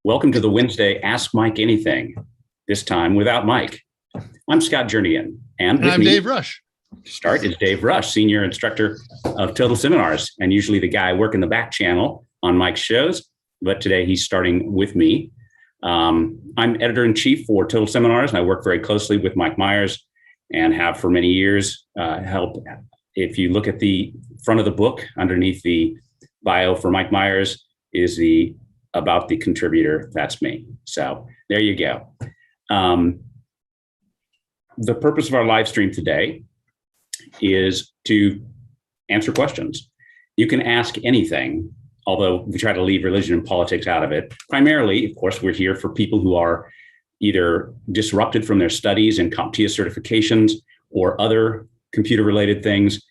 Welcome to the Wednesday Ask Mike Anything, this time without Mike. I'm Scott Jernigan, and with I'm me Dave Rush. to start is Dave Rush, Senior Instructor of Total Seminars, and usually the guy working the back channel on Mike's shows, but today he's starting with me. I'm Editor-in-Chief for Total Seminars, and I work very closely with Mike Meyers and have for many years helped. If you look at the front of the book, underneath the bio for Mike Meyers is the About the Contributor. That's me. So there you go. The purpose of our live stream today is to answer questions. You can ask anything, although we try to leave religion and politics out of it. Primarily, of course, we're here for people who are either disrupted from their studies and Comptia certifications or other computer-related things.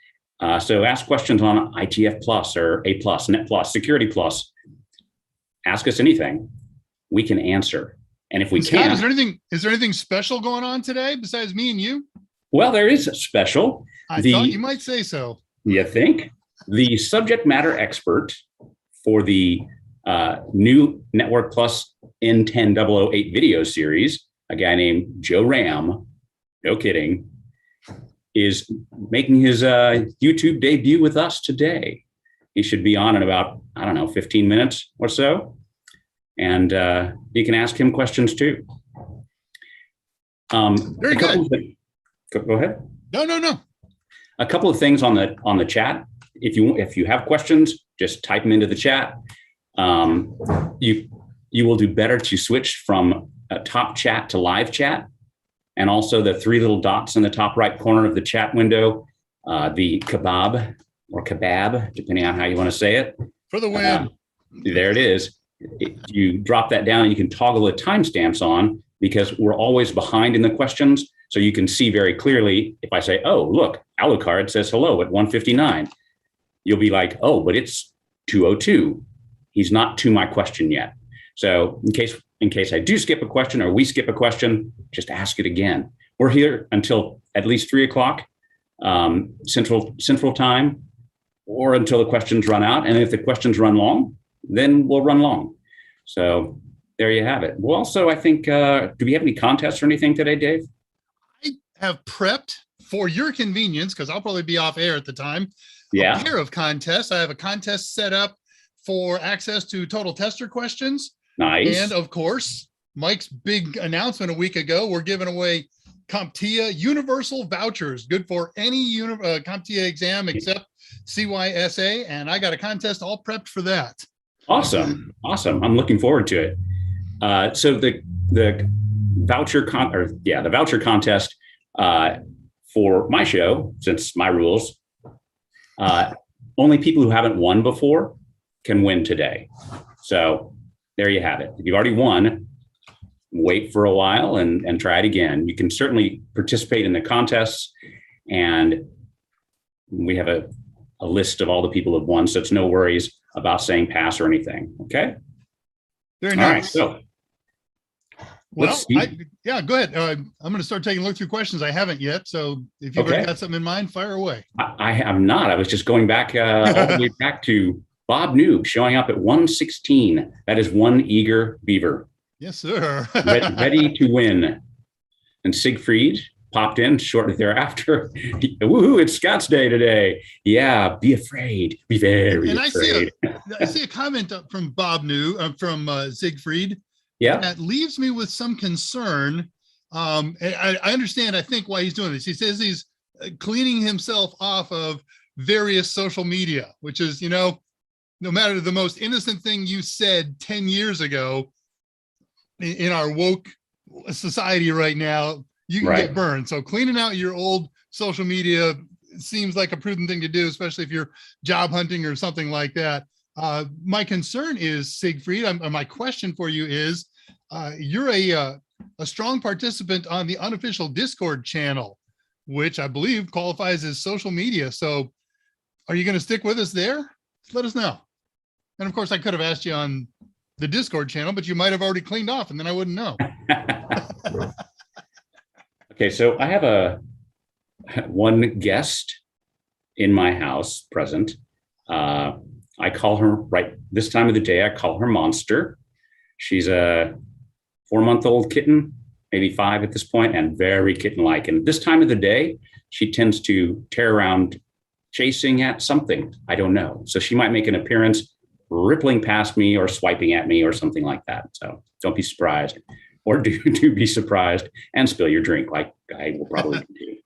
So ask questions on ITF Plus or A Plus, Net Plus, Security Plus. Ask us anything. We can answer. And if we can't, is there anything special going on today besides me and you? Well, there is a special. I thought you might say so. You think? The subject matter expert for the new Network Plus N10008 video series, a guy named Joe Ram, no kidding, is making his YouTube debut with us today. He should be on in about, 15 minutes or so. And you can ask him questions too. Very good. Go ahead. No. A couple of things on the chat. If you have questions, just type them into the chat. You will do better to switch from a top chat to live chat, and also the three little dots in the top right corner of the chat window, the kebab or kebab, depending on how you want to say it. For the win. There it is. You drop that down and you can toggle the timestamps on, because we're always behind in the questions. So you can see very clearly if I say, oh, look, Alucard says hello at 1:59. You'll be like, oh, but it's 2:02. He's not to my question yet. So in case I do skip a question or we skip a question, just ask it again. We're here until at least 3:00 Central Time, or until the questions run out. And if the questions run long, then we'll run long. So there you have it. Well, also, I think, do we have any contests or anything today, Dave? I have prepped for your convenience, because I'll probably be off air at the time. Yeah. A pair of contests. I have a contest set up for access to Total Tester questions. Nice. And of course, Mike's big announcement a week ago, we're giving away Comptia universal vouchers, good for any Comptia exam except CYSA. And I got a contest all prepped for that. Awesome. I'm looking forward to it. So the voucher contest for my show, since my rules, only people who haven't won before can win today. So there you have it. If you've already won, wait for a while and try it again. You can certainly participate in the contests, and we have a list of all the people who've won, so it's no worries about saying pass or anything. Okay. Very nice. All right. So, go ahead. I'm going to start taking a look through questions. I haven't yet. So if you've already got something in mind, fire away. I have not. I was just going back all the way back to Bob Noob showing up at 1:16. That is one eager beaver. Yes, sir. ready to win. And Siegfried popped in shortly thereafter. Woohoo, it's Scott's day today. Yeah, be afraid. Be very afraid. I see a comment from Bob New, from Siegfried. Yeah. That leaves me with some concern. I understand, I think, why he's doing this. He says he's cleaning himself off of various social media, which is, no matter the most innocent thing you said 10 years ago in our woke society right now, you can get burned. So cleaning out your old social media seems like a prudent thing to do, especially if you're job hunting or something like that. My concern is, Siegfried, my question for you is, you're a strong participant on the unofficial Discord channel, which I believe qualifies as social media. So are you going to stick with us there? Let us know. And of course, I could have asked you on the Discord channel, but you might have already cleaned off and then I wouldn't know. Okay, so I have one guest in my house present. I call her, right this time of the day, I call her Monster. She's a 4-month-old kitten, maybe 5 at this point, and very kitten-like. And this time of the day, she tends to tear around chasing at something. I don't know. So she might make an appearance rippling past me or swiping at me or something like that. So don't be surprised, or do be surprised and spill your drink like I will probably do.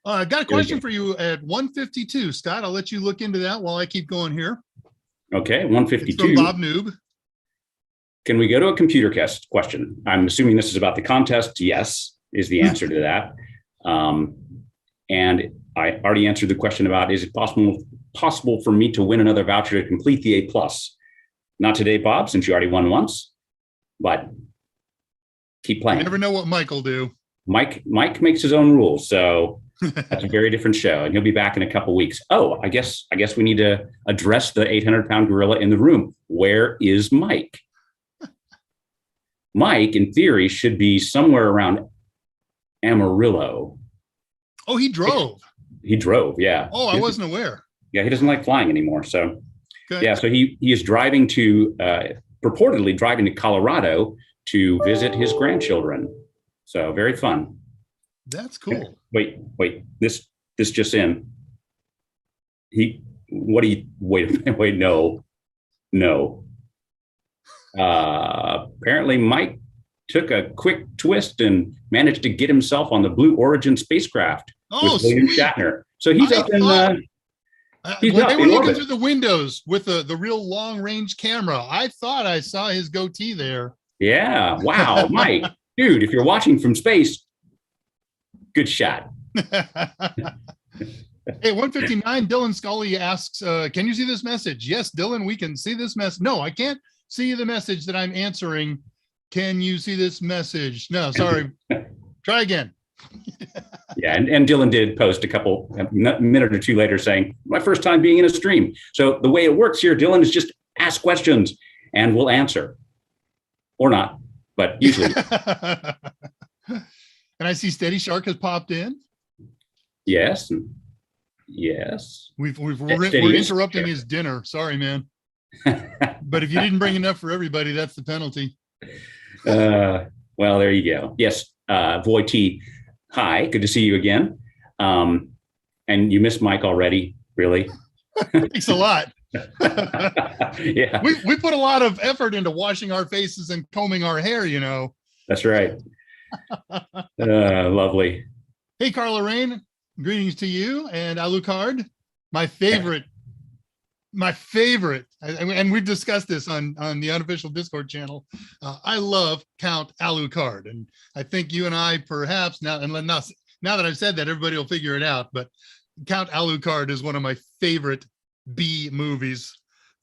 I got a question for you at 152, Scott. I'll let you look into that while I keep going here. Okay, 152. It's from Bob Noob. Can we go to a computer question? I'm assuming this is about the contest. Yes, is the answer to that. And I already answered the question about, is it possible for me to win another voucher to complete the A+? Not today, Bob, since you already won once, but keep playing. You never know what Mike will do. Mike makes his own rules, so that's a very different show, and he'll be back in a couple weeks. Oh, I guess we need to address the 800-pound gorilla in the room. Where is Mike? Mike, in theory, should be somewhere around Amarillo. Oh, he drove. He drove, yeah. Oh, I wasn't aware. Yeah, he doesn't like flying anymore. So, okay. Yeah, so he is driving to, purportedly driving to Colorado to visit his grandchildren. So very fun. That's cool. Wait, this just in. Wait, no. Apparently Mike took a quick twist and managed to get himself on the Blue Origin spacecraft with William Shatner. So he's up in when they were looking through the windows with the real long range camera, I thought I saw his goatee there. Yeah. Wow, Mike, dude, if you're watching from space, good shot. Hey, 159, Dylan Scully asks, can you see this message? Yes, Dylan, we can see this message. No, I can't see the message that I'm answering. Can you see this message? No, sorry. Try again. Yeah, and Dylan did post a minute or two later saying, my first time being in a stream. So the way it works here, Dylan, is just ask questions and we'll answer. Or not, but usually. And I see Steady Shark has popped in. Yes. We're interrupting his dinner. Sorry, man. But if you didn't bring enough for everybody, that's the penalty. Well, there you go. Yes, Voy T. Hi, good to see you again. And you missed Mike already, really? Thanks a lot. Yeah, we put a lot of effort into washing our faces and combing our hair, you know. That's right. Lovely. Hey, Carla Rain, greetings to you and Alucard, my favorite, and we've discussed this on the unofficial Discord channel. I love Count Alucard, and I think you and I perhaps now that I've said that, everybody will figure it out. But Count Alucard is one of my favorite B movies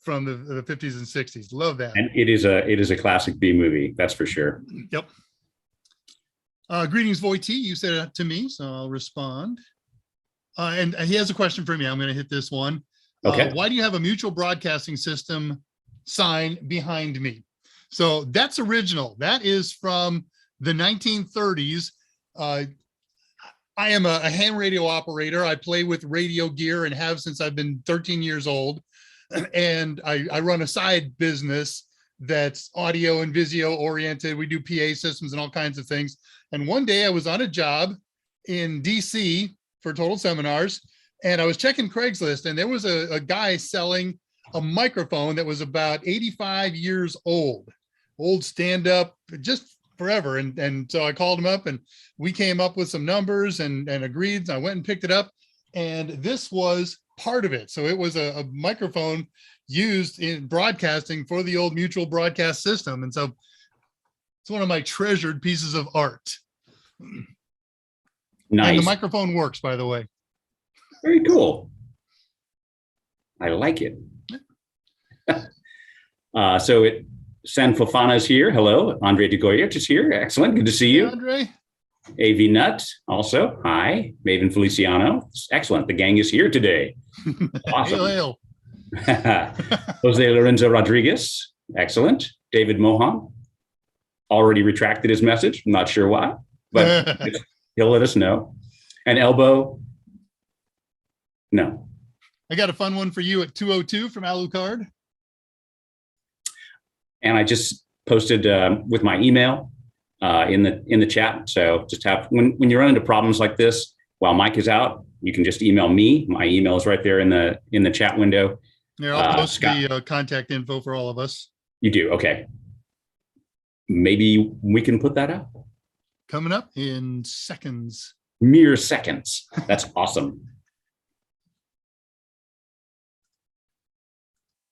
from the 50s and 60s. Love that. And it is a classic B movie, that's for sure. Yep. Greetings, Voy T. You said it to me, so I'll respond. And he has a question for me. I'm going to hit this one. Okay. Why do you have a mutual broadcasting system sign behind me? So that's original. That is from the 1930s. I am a ham radio operator. I play with radio gear and have since I've been 13 years old. And I run a side business that's audio and Vizio oriented. We do PA systems and all kinds of things. And one day I was on a job in DC for Total Seminars, and I was checking Craigslist, and there was a guy selling a microphone that was about 85 years old stand-up, just forever. And so I called him up, and we came up with some numbers and agreed. I went and picked it up, and this was part of it. So it was a microphone used in broadcasting for the old mutual broadcast system. And so it's one of my treasured pieces of art. Nice. And the microphone works, by the way. Very cool. I like it. San Fofana is here. Hello. Andre de Goyert is here. Excellent. Good to see you. Hey, Andre. AV Nut also. Hi. Maven Feliciano. Excellent. The gang is here today. Awesome. Hail, hail. Jose Lorenzo Rodriguez. Excellent. David Mohan already retracted his message. I'm not sure why, but he'll let us know. And Elbow. No. I got a fun one for you at 202 from Alucard. And I just posted with my email in the chat. So just have when you run into problems like this while Mike is out, you can just email me. My email is right there in the chat window. Yeah, I'll post Scott, the contact info for all of us. You do? Okay. Maybe we can put that out. Coming up in seconds. Mere seconds. That's awesome.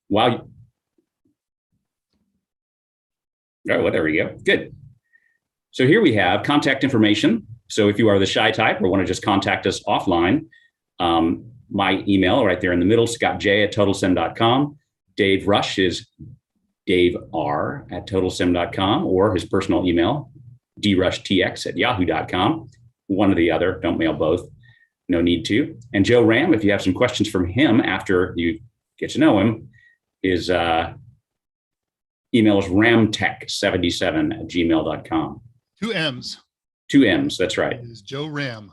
Wow. Oh, well, there we go. Good. So here we have contact information. So if you are the shy type or want to just contact us offline, my email right there in the middle, scottj@totalsim.com. Dave Rush is daver@totalsim.com, or his personal email, drushtx@yahoo.com. One or the other. Don't mail both. No need to. And Joe Ram, if you have some questions from him after you get to know him, his email is ramtech77@gmail.com. 2 M's. 2 M's, that's right. It is Joe Ram.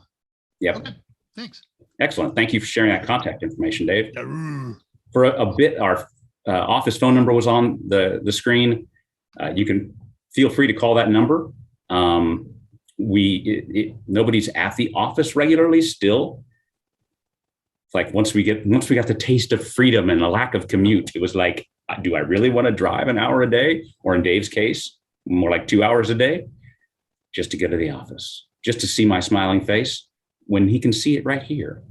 Yep. Okay, thanks. Excellent. Thank you for sharing that contact information, Dave. Yaroo. For a bit, our office phone number was on the screen. You can feel free to call that number. Nobody's at the office regularly still. It's like once we got the taste of freedom and a lack of commute, it was like, do I really want to drive an hour a day? Or in Dave's case, more like 2 hours a day, just to get to the office, just to see my smiling face when he can see it right here.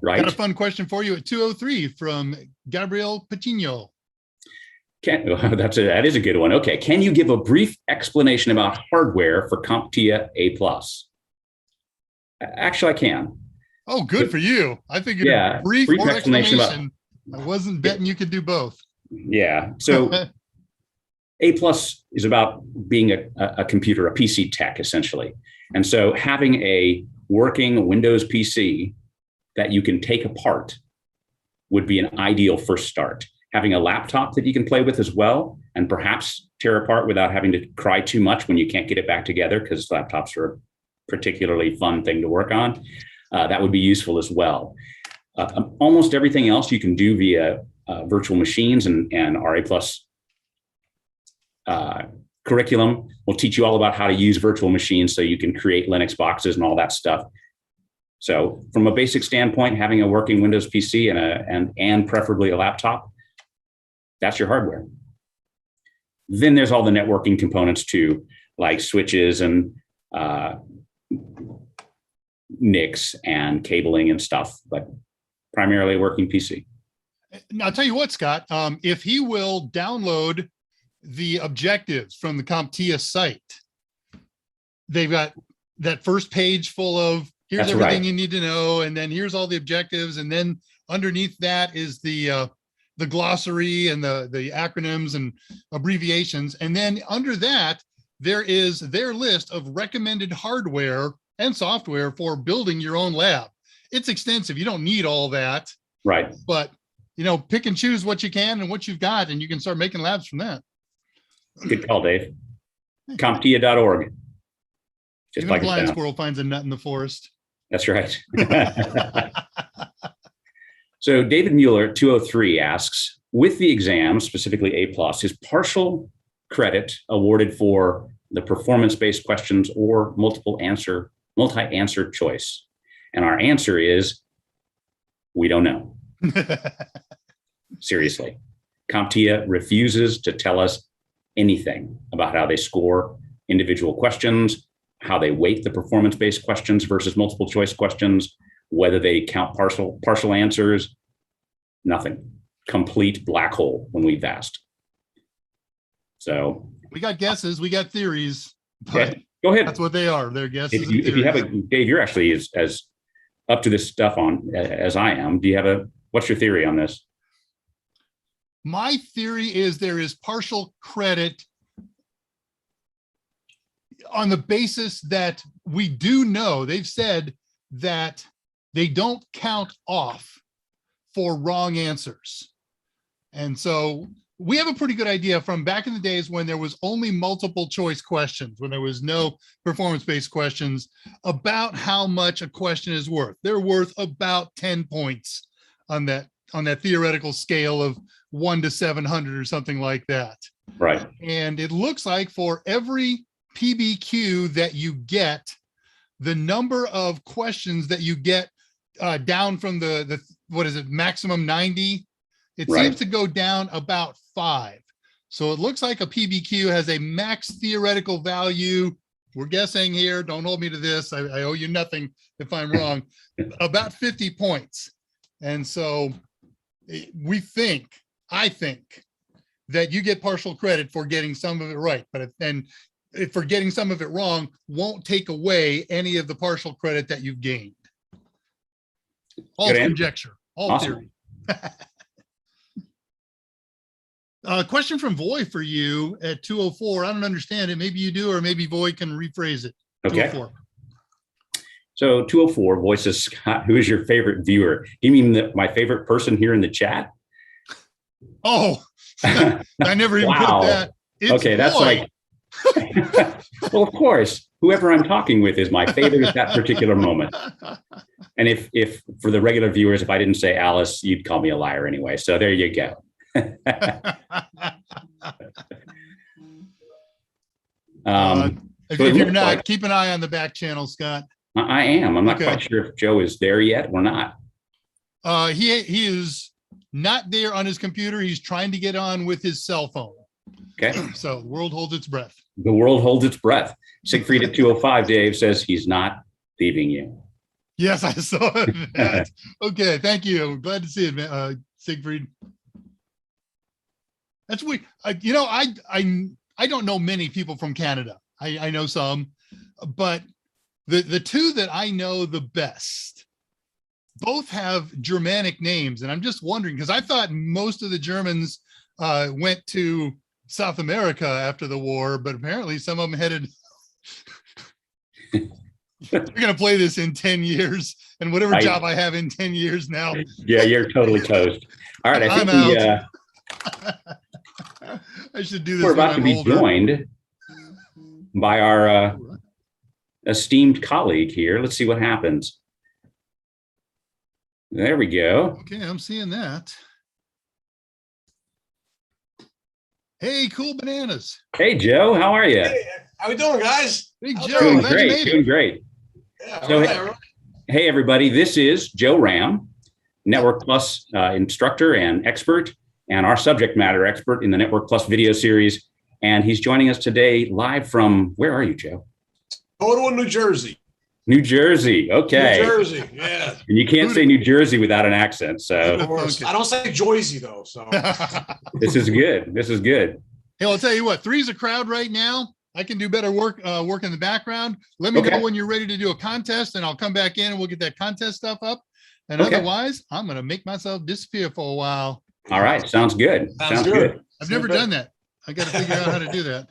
Right? Got a fun question for you at 2:03 from Gabriel Patino. That is a good one. Okay. Can you give a brief explanation about hardware for Comptia A+? Actually, I can. Oh, good for you. I think Yeah, brief or explanation explanation. I wasn't betting you could do both. Yeah. So A+ is about being a computer, a PC tech, essentially. And so having a working Windows PC that you can take apart would be an ideal first start. Having a laptop that you can play with as well, and perhaps tear apart without having to cry too much when you can't get it back together, because laptops are a particularly fun thing to work on. That would be useful as well. Almost everything else you can do via virtual machines, and our A+ curriculum will teach you all about how to use virtual machines so you can create Linux boxes and all that stuff. So from a basic standpoint, having a working Windows PC and preferably a laptop, that's your hardware. Then there's all the networking components too, like switches and NICs and cabling and stuff, but primarily a working PC. Now, I'll tell you what, Scott, if he will download the objectives from the Comptia site, they've got that first page full of here's That's everything right. you need to know, and then here's all the objectives, and then underneath that is the glossary and the acronyms and abbreviations, and then under that there is their list of recommended hardware and software for building your own lab. It's extensive. You don't need all that, Right. but pick and choose what you can and what you've got, and you can start making labs from that. Good call, Dave. Comptia.org. Just Even like a blind it's squirrel finds a nut in the forest. That's right. So David Mueller, 203, asks, with the exam, specifically A+, is partial credit awarded for the performance-based questions or multi-answer choice? And our answer is, we don't know. Seriously. Comptia refuses to tell us anything about how they score individual questions, how they weight the performance-based questions versus multiple choice questions, whether they count partial answers. Nothing. Complete black hole when we've asked. So we got guesses, we got theories, but okay, go ahead. That's what they are. They're guesses. If you have Dave, you're actually as up to this stuff on as I am. What's your theory on this? My theory is there is partial credit on the basis that we do know they've said that they don't count off for wrong answers. And so we have a pretty good idea from back in the days when there was only multiple choice questions, when there was no performance-based questions, about how much a question is worth. They're worth about 10 points on that theoretical scale of 1 to 700 or something like that. Right. And it looks like for every PBQ that you get, the number of questions that you get down from the what is it, maximum 90, it seems to go down about 5. So it looks like a PBQ has a max theoretical value. We're guessing here, don't hold me to this, I owe you nothing if I'm wrong, about 50 points. And so I think that you get partial credit for getting some of it right, but for getting some of it wrong won't take away any of the partial credit that you've gained. All conjecture, all theory. Question from Voy for you at 204. I don't understand it. Maybe you do, or maybe Voy can rephrase it. Okay. 204. So 204, Voy says, Scott, who is your favorite viewer? You mean my favorite person here in the chat? Oh, I never even put that. It's okay, that's Voy. Like, well, of course, whoever I'm talking with is my favorite at that particular moment. And if for the regular viewers, if I didn't say Alice, you'd call me a liar anyway. So there you go. If you're not, like, keep an eye on the back channel, Scott. I am. I'm not quite sure if Joe is there yet or not. He is not there on his computer. He's trying to get on with his cell phone. Okay. So the world holds its breath. The world holds its breath. Siegfried at 205, Dave says he's not leaving you. Yes, I saw that. Okay, thank you. Glad to see it, Siegfried. That's weird. You know, I don't know many people from Canada. I know some, but the two that I know the best both have Germanic names, and I'm just wondering because I thought most of the Germans went to South America after the war, but apparently some of them headed. We're gonna play this in 10 years, and whatever job I have in 10 years now. Yeah, you're totally toast. All right, I think I should do this. We're about to be joined by our esteemed colleague here. Let's see what happens. There we go. Okay, I'm seeing that. Hey, cool bananas. Hey, Joe, how are you? Hey, how we doing, guys? Hey, Joe. Doing great, doing great. Yeah, so, hey, everybody, this is Joe Ram, Network Plus instructor and expert, and our subject matter expert in the Network Plus video series. And he's joining us today live from, where are you, Joe? Ottawa, New Jersey. New Jersey, okay. New Jersey, yeah. And you can't say New Jersey without an accent, so. Of course. I don't say Jersey, though, so. This is good, this is good. Hey, I'll tell you what, 3's a crowd right now. I can do better work in the background. Let me know when you're ready to do a contest, and I'll come back in and we'll get that contest stuff up. And otherwise, I'm going to make myself disappear for a while. All right, sounds good. Sounds good. I've never done that. I got to figure out how to do that.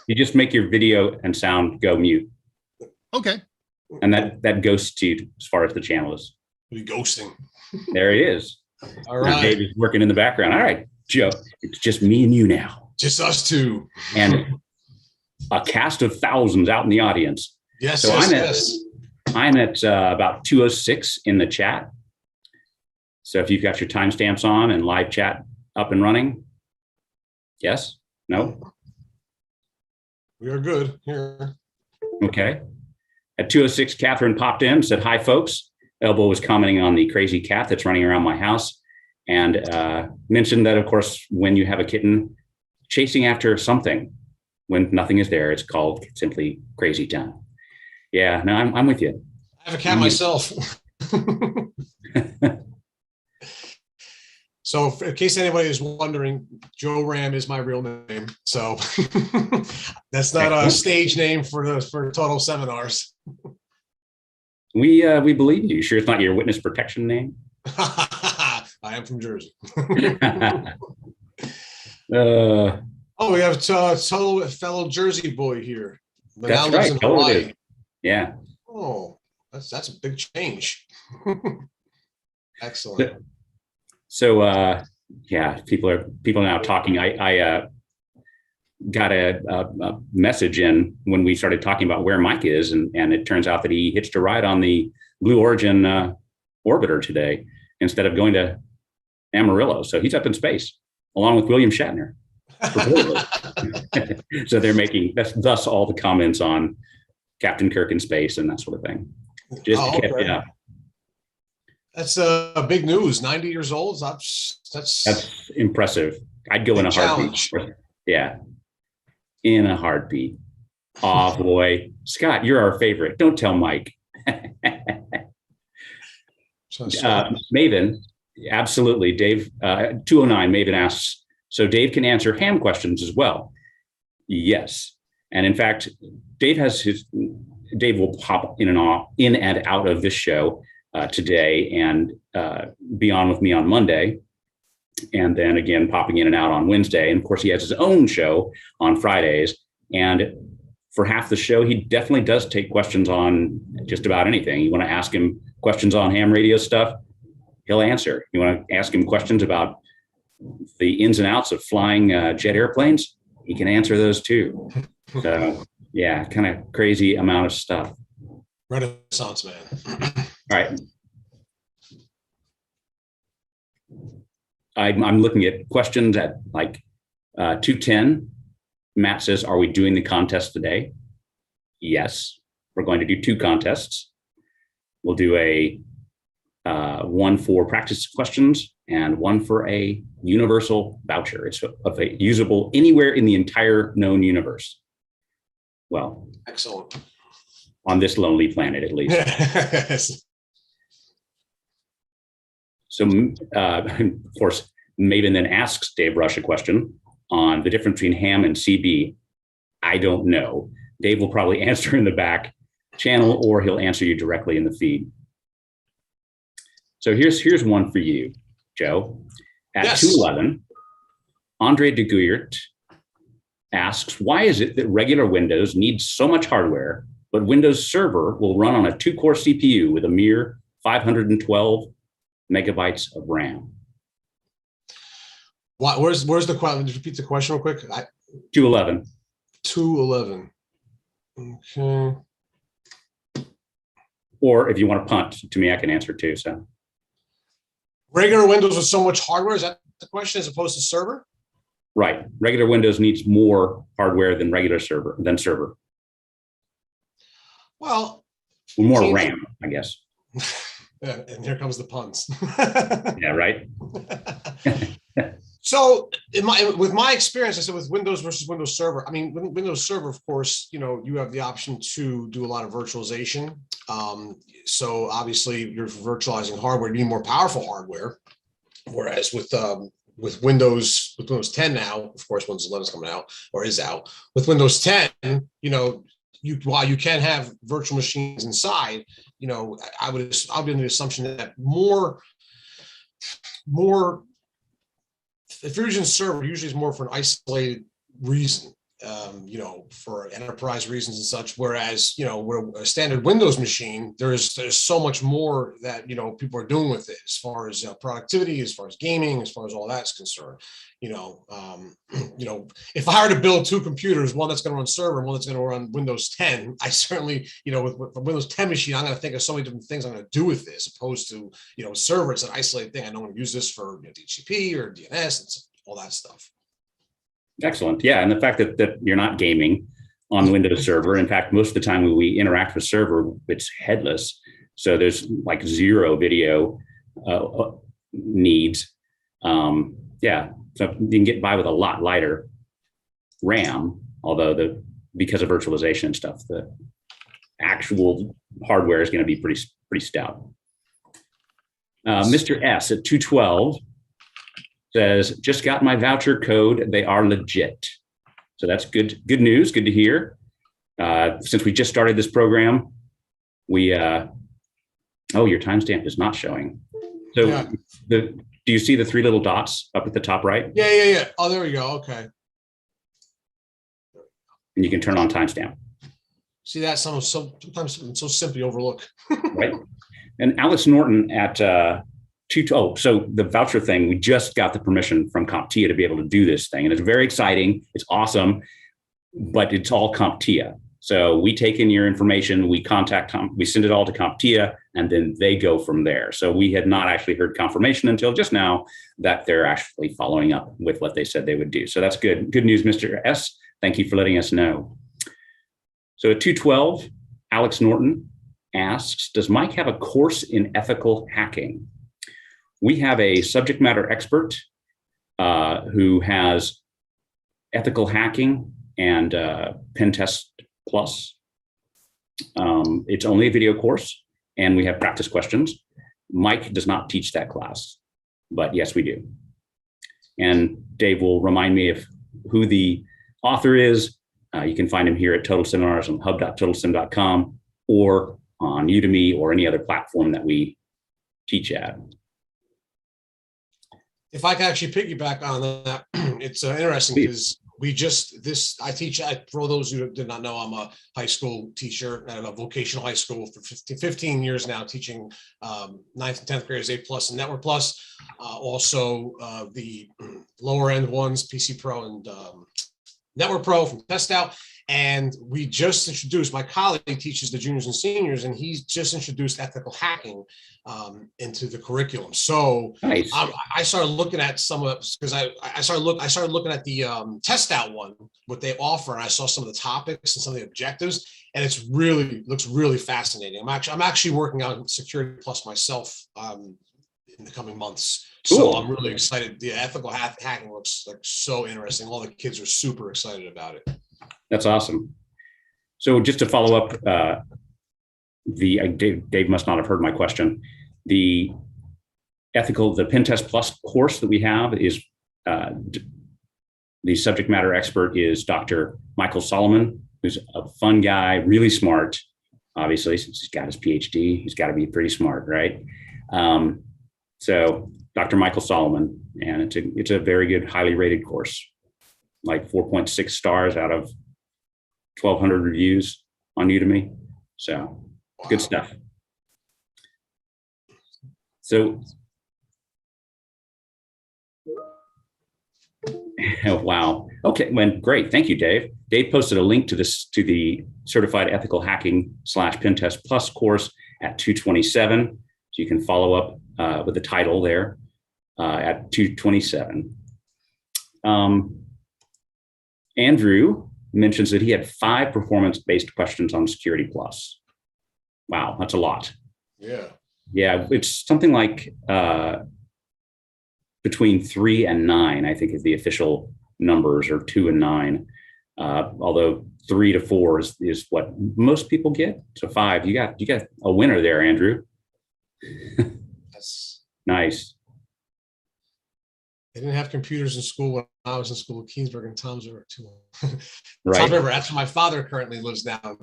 You just make your video and sound go mute. Okay. And that ghosts you as far as the channel is. You're ghosting. There he is. All right. Dave is working in the background. All right, Joe, it's just me and you now. Just us two. And a cast of thousands out in the audience. Yes, so yes, I'm at about 206 in the chat. So if you've got your timestamps on and live chat up and running. Yes? No? We are good here. Okay. At 206, Catherine popped in, said, hi, folks. Elbow was commenting on the crazy cat that's running around my house and mentioned that, of course, when you have a kitten chasing after something, when nothing is there, it's called simply crazy town. Yeah, no, I'm with you. I have a cat myself. So in case anybody is wondering, Joe Ram is my real name. So that's not a stage name for total seminars. We believe you. Sure it's not your witness protection name? I am from Jersey. Oh, we have a fellow Jersey boy here. But that's now lives right. in Hawaii. Yeah. Oh, that's a big change. Excellent. So yeah, people are now talking. I got a message in when we started talking about where Mike is, and it turns out that he hitched a ride on the Blue Origin orbiter today instead of going to Amarillo. So he's up in space along with William Shatner. So they're making thus all the comments on Captain Kirk in space and that sort of thing. Just to catch you up. That's big news. 90 years old. That's impressive. I'd go in a heartbeat. Yeah. In a heartbeat. Oh boy. Scott, you're our favorite. Don't tell Mike. Maven, absolutely. Dave, 209, Maven asks, so Dave can answer ham questions as well. Yes. And in fact, Dave will pop in and out of this show today and be on with me on Monday. And then again, popping in and out on Wednesday. And of course, he has his own show on Fridays. And for half the show, he definitely does take questions on just about anything. You want to ask him questions on ham radio stuff, he'll answer. You want to ask him questions about the ins and outs of flying jet airplanes, he can answer those too. So yeah, kind of crazy amount of stuff. Renaissance man. All right. I'm looking at questions at like 210. Matt says, are we doing the contest today? Yes, we're going to do 2 contests. We'll do a one for practice questions and one for a universal voucher. It's usable anywhere in the entire known universe. Well, excellent. On this lonely planet, at least. So, of course, Maven then asks Dave Rush a question on the difference between ham and CB. I don't know. Dave will probably answer in the back channel, or he'll answer you directly in the feed. So here's one for you, Joe. At yes. 211, Andre de Guyert asks, why is it that regular Windows needs so much hardware, but Windows Server will run on a 2-core CPU with a mere 512 megabytes of RAM? Where's the question? Repeat the question real quick. 211. 211. Okay. Or if you want to punt to me, I can answer too. So regular Windows with so much hardware, is that the question, as opposed to server? Right. Regular Windows needs more hardware than server. Well, more RAM, I guess. Yeah, and here comes the puns. Yeah, right. So with my experience, I said with Windows versus Windows Server, I mean, Windows Server, of course, you have the option to do a lot of virtualization. So obviously you're virtualizing hardware, you need more powerful hardware. Whereas with Windows 10 now, of course, Windows 11 is coming out or is out. With Windows 10, while you can have virtual machines inside, I'll be under the assumption that more if you're using server, usually is more for an isolated reason, for enterprise reasons and such. Whereas, where a standard Windows machine, there's so much more that, people are doing with it as far as productivity, as far as gaming, as far as all that's concerned. If I were to build 2 computers, one that's going to run server and one that's going to run Windows 10, I certainly, with a Windows 10 machine, I'm going to think of so many different things I'm going to do with this, opposed to, server, it's an isolated thing. I don't want to use this for DHCP or DNS and all that stuff. Excellent. Yeah. And the fact that you're not gaming on Windows Server. In fact, most of the time when we interact with server, it's headless. So there's like 0 video needs. Yeah. So you can get by with a lot lighter RAM, although because of virtualization and stuff, the actual hardware is going to be pretty stout. Mr. S at 212 says, just got my voucher code. They are legit. So that's good news. Good to hear. Since we just started this program, your timestamp is not showing. So yeah. Do you see the 3 little dots up at the top right? Yeah. Oh, there we go. Okay. And you can turn on timestamp. See that? Sometimes it's so simply overlook. Right. And Alex Norton at so the voucher thing, we just got the permission from Comptia to be able to do this thing. And it's very exciting. It's awesome, but it's all Comptia. So we take in your information, we send it all to Comptia, and then they go from there. So we had not actually heard confirmation until just now that they're actually following up with what they said they would do. So that's good. Good news, Mr. S. Thank you for letting us know. So at 2:12, Alex Norton asks, does Mike have a course in ethical hacking? We have a subject matter expert who has ethical hacking and pen test plus. It's only a video course, and we have practice questions. Mike does not teach that class, but yes, we do. And Dave will remind me of who the author is. You can find him here at Total Seminars on hub.totalsim.com or on Udemy or any other platform that we teach at. If I can actually piggyback on that, it's interesting because for those who did not know, I'm a high school teacher at a vocational high school for 15 years now, teaching 9th and 10th graders A+ and Network Plus. Also the lower end ones, PC Pro and Network Pro from Test Out. And we just introduced, my colleague teaches the juniors and seniors, and he's just introduced ethical hacking into the curriculum. So nice. I started looking at some of, because I started looking at the Test Out one, what they offer, and I saw some of the topics and some of the objectives, and looks really fascinating. I'm actually working on Security Plus myself in the coming months. Cool. So I'm really excited. The ethical hacking looks like so interesting. All the kids are super excited about it. That's awesome. So just to follow up, Dave must not have heard my question. The Pen Test Plus course that we have is the subject matter expert is Dr. Michael Solomon, who's a fun guy, really smart. Obviously, since he's got his PhD, he's got to be pretty smart, right? So Dr. Michael Solomon, and it's a very good, highly rated course, like 4.6 stars out of 1,200 reviews on Udemy. So wow. Good stuff. So, wow. Okay, well, great. Thank you, Dave. Dave posted a link to the Certified Ethical Hacking / Pen Test Plus course at 227. So you can follow up with the title there at 227. Andrew mentions that he had 5 performance-based questions on Security Plus. Wow, that's a lot. Yeah. Yeah, it's something like between 3 and 9, I think, is the official numbers, or 2 and 9. Although 3 to 4 is what most people get. So 5, you got a winner there, Andrew. That's nice. They didn't have computers in school when I was in school at Keensburg and Toms River too. Right. Toms River. That's where my father currently lives now.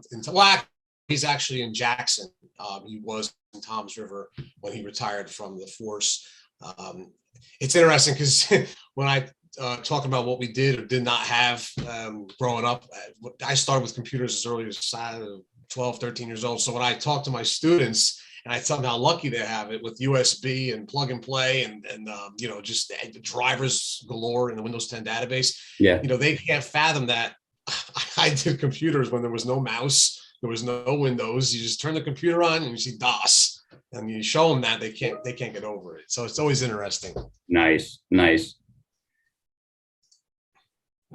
He's actually in Jackson. He was in Toms River when he retired from the force. It's interesting because when I talk about what we did or did not have growing up, I started with computers as early as 12, 13 years old. So when I talk to my students, and I tell them how lucky they have it with USB and plug and play and just the drivers galore in the Windows 10 database. Yeah. They can't fathom that I did computers when there was no mouse, there was no Windows. You just turn the computer on and you see DOS, and you show them that they can't get over it. So it's always interesting. Nice.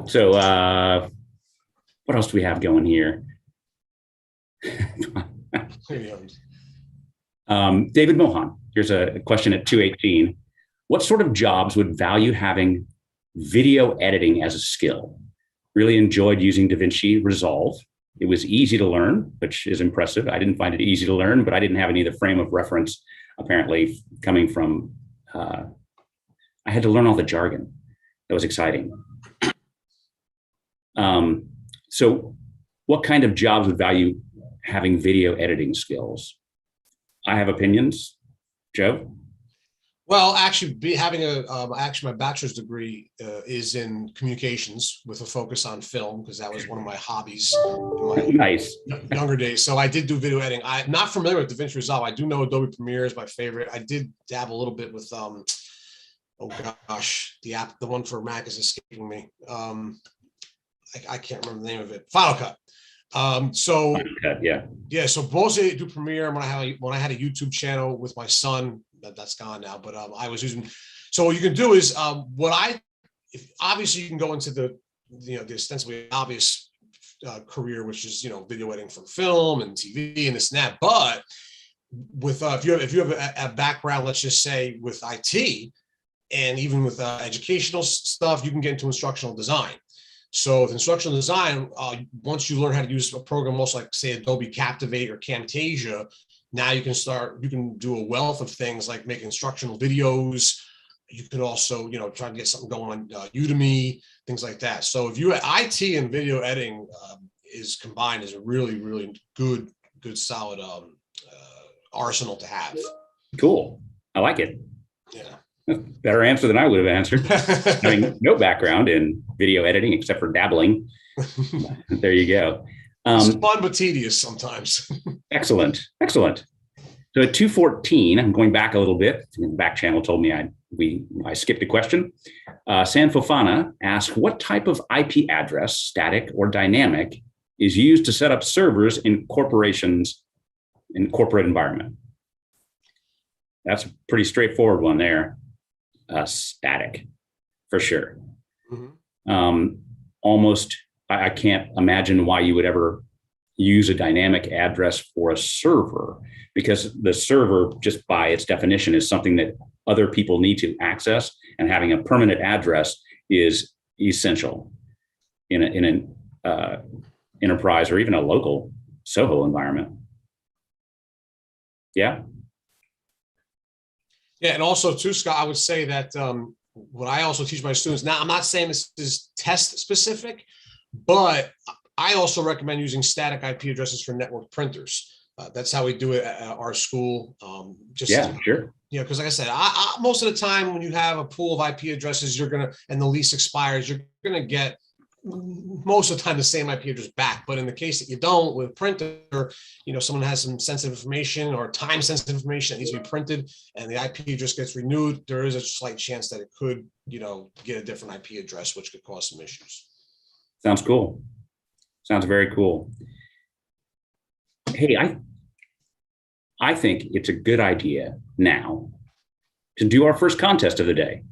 So what else do we have going here? David Mohan, here's a question at 218. What sort of jobs would value having video editing as a skill? Really enjoyed using DaVinci Resolve. It was easy to learn, which is impressive. I didn't find it easy to learn, but I didn't have any of the frame of reference, apparently, coming from, I had to learn all the jargon. That was exciting. So what kind of jobs would value having video editing skills? I have opinions. Joe? Well, actually, my bachelor's degree is in communications with a focus on film, because that was one of my hobbies in my younger days. So I did do video editing. I'm not familiar with DaVinci Resolve. I do know Adobe Premiere is my favorite. I did dab a little bit with, oh gosh, the app, the one for Mac is escaping me. I can't remember the name of it. Final Cut. So Yeah. yeah, so mostly do Premiere. When I had a YouTube channel with my son, that's gone now, but I was using. So what you can do is obviously you can go into the the ostensibly obvious career, which is video editing for film and TV and this and that. But with if you have a background, let's just say with IT and even with educational stuff, you can get into instructional design. So with instructional design, once you learn how to use a program, most like say Adobe Captivate or Camtasia, now you can do a wealth of things like make instructional videos. You can also, try to get something going on Udemy, things like that. So if you IT and video editing is combined, is a really, really good, solid arsenal to have. Cool. I like it. Yeah. Better answer than I would have answered. Having no background in video editing except for dabbling. There you go. It's fun but tedious sometimes. Excellent. So at 2:14, I'm going back a little bit. The back channel told me I skipped a question. San Fofana asked, what type of IP address, static or dynamic, is used to set up servers in corporations in corporate environment? That's a pretty straightforward one there. Static, for sure. Mm-hmm. Almost, I can't imagine why you would ever use a dynamic address for a server, because the server, just by its definition, is something that other people need to access, and having a permanent address is essential in an enterprise or even a local Soho environment. Yeah. Yeah, and also too, Scott, I would say that what I also teach my students, now I'm not saying this is test specific, but I also recommend using static IP addresses for network printers. That's how we do it at our school. Sure. Because like I said, I most of the time when you have a pool of IP addresses, and the lease expires, you're gonna get most of the time the same IP address back. But in the case that you don't with a printer, someone has some sensitive information or time sensitive information that needs to be printed and the IP address gets renewed, there is a slight chance that it could, get a different IP address, which could cause some issues. Sounds cool. Sounds very cool. Hey, I think it's a good idea now to do our first contest of the day.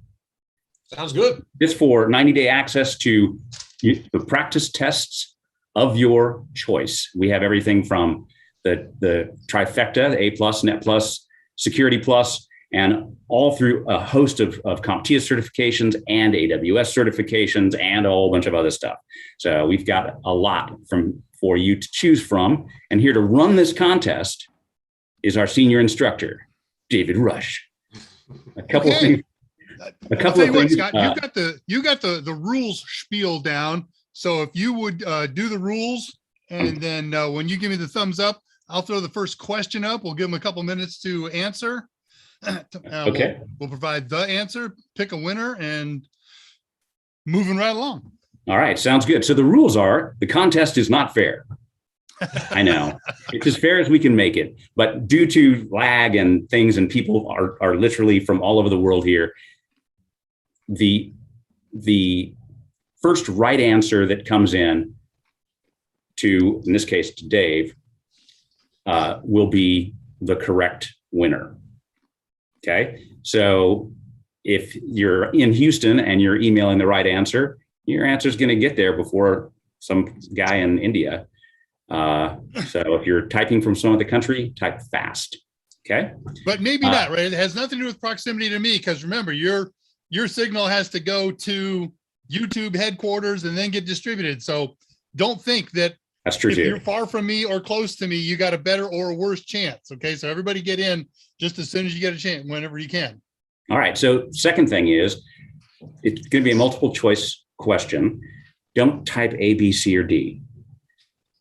Sounds good. It's for 90-day access to the practice tests of your choice. We have everything from the trifecta, the A+, Net Plus, Security Plus, and all through a host of Comptia certifications and AWS certifications and a whole bunch of other stuff. So we've got a lot for you to choose from. And here to run this contest is our senior instructor, David Rush. A couple of things. Scott, you got the rules spiel down. So if you would do the rules, and then when you give me the thumbs up, I'll throw the first question up. We'll give them a couple minutes to answer. Okay. We'll provide the answer, pick a winner, and moving right along. All right, sounds good. So the rules are: the contest is not fair. I know. It's as fair as we can make it. But due to lag and things, and people are literally from all over the world here, the first right answer that comes in this case, to Dave, will be the correct winner. Okay. So if you're in Houston and you're emailing the right answer, your answer is going to get there before some guy in India. So if you're typing from some other country, type fast. Okay. But maybe not, right? It has nothing to do with proximity to me, because remember, your signal has to go to YouTube headquarters and then get distributed. So don't think that that's true. If you're far from me or close to me, you got a better or a worse chance. Okay. So everybody get in just as soon as you get a chance, whenever you can. All right. So second thing is, it's going to be a multiple choice question. Don't type A, B, C, or D.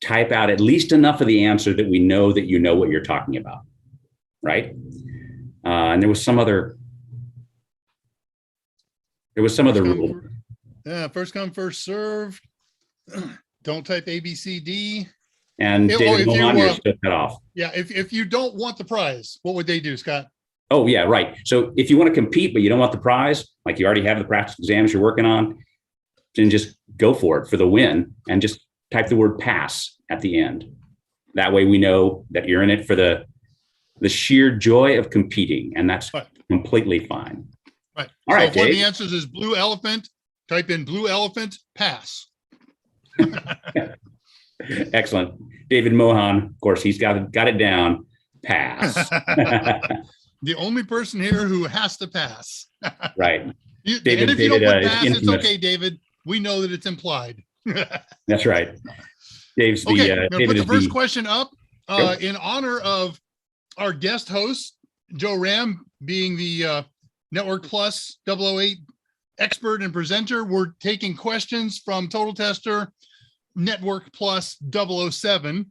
Type out at least enough of the answer that we know that you know what you're talking about. Right. And there was some other rule. Yeah. First come, first served. Don't type A, B, C, D. And David, hold on, you're still cut off. Yeah, if you don't want the prize, what would they do, Scott? Oh, yeah, right. So if you want to compete, but you don't want the prize, like you already have the practice exams you're working on, then just go for it for the win and just type the word pass at the end. That way we know that you're in it for the sheer joy of competing, and that's right. completely fine. Right. All right, if one of the Dave. answers is blue elephant, type in blue elephant, pass. Excellent. David Mohan, of course, he's got it down. Pass. The only person here who has to pass. Right. David, and if you don't put pass, it's okay, David. We know that it's implied. That's right. Dave's the okay, I'm gonna David put the first the, question up in honor of our guest host, Joe Ram, being the Network Plus 008 expert and presenter. We're taking questions from Total Tester Network Plus 007.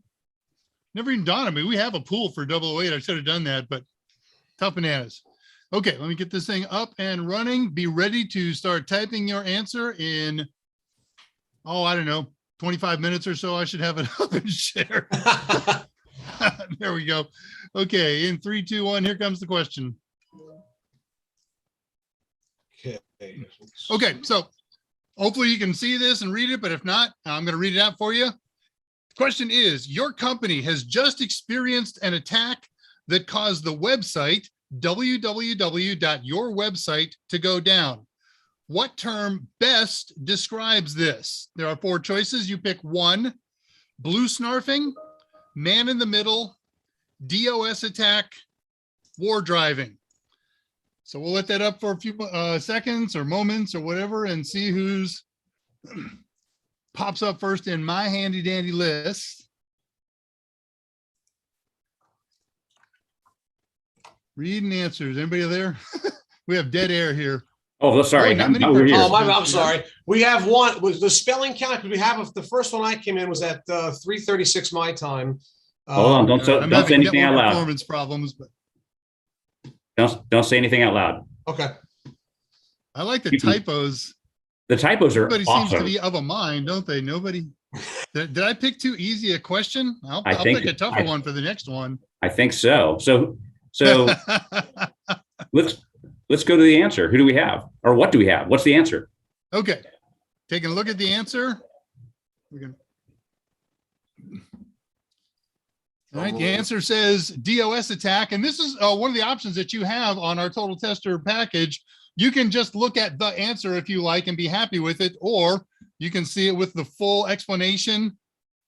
Never even dawned on me. We have a pool for 008. I should have done that, but tough bananas. Okay, let me get this thing up and running. Be ready to start typing your answer in, I don't know, 25 minutes or so. I should have it up and share. There we go. Okay, in 3, 2, 1, here comes the question. Okay, so hopefully you can see this and read it, but if not, I'm going to read it out for you. The question is, your company has just experienced an attack that caused the website www.yourwebsite to go down. What term best describes this? There are 4 choices. You pick 1, blue snarfing, man in the middle, DOS attack, war driving. So we'll let that up for a few seconds or moments or whatever and see who's pops up first in my handy dandy list. Reading answers. Anybody there? We have dead air here. Oh, sorry. I'm sorry. We have one. Was the spelling count? Because we have the first one I came in was at 3:36 my time. Hold on, don't say anything out loud. Performance problems, but don't say anything out loud. Okay. I like the typos. The typos are Everybody awesome. seems to be of a mind, don't they? Nobody. Did I pick too easy a question? I'll think pick a tougher one for the next one. I think so. So let's go to the answer. Who do we have? Or what do we have? What's the answer? Okay. Taking a look at the answer. All right, the answer says DOS attack. And this is one of the options that you have on our Total Tester package. You can just look at the answer if you like and be happy with it, or you can see it with the full explanation.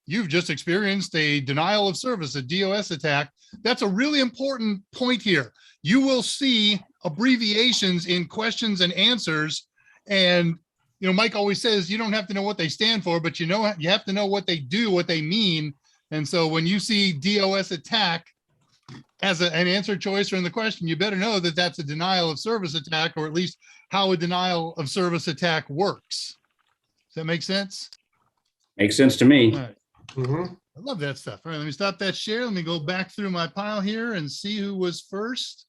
You've just experienced a denial of service, a DOS attack. That's a really important point here. You will see abbreviations in questions and answers. And, Mike always says you don't have to know what they stand for, but you have to know what they do, what they mean. And so when you see DOS attack as an answer choice or in the question, you better know that that's a denial of service attack, or at least how a denial of service attack works. Does that make sense? Makes sense to me. All right. I love that stuff. All right, let me stop that share. Let me go back through my pile here and see who was first.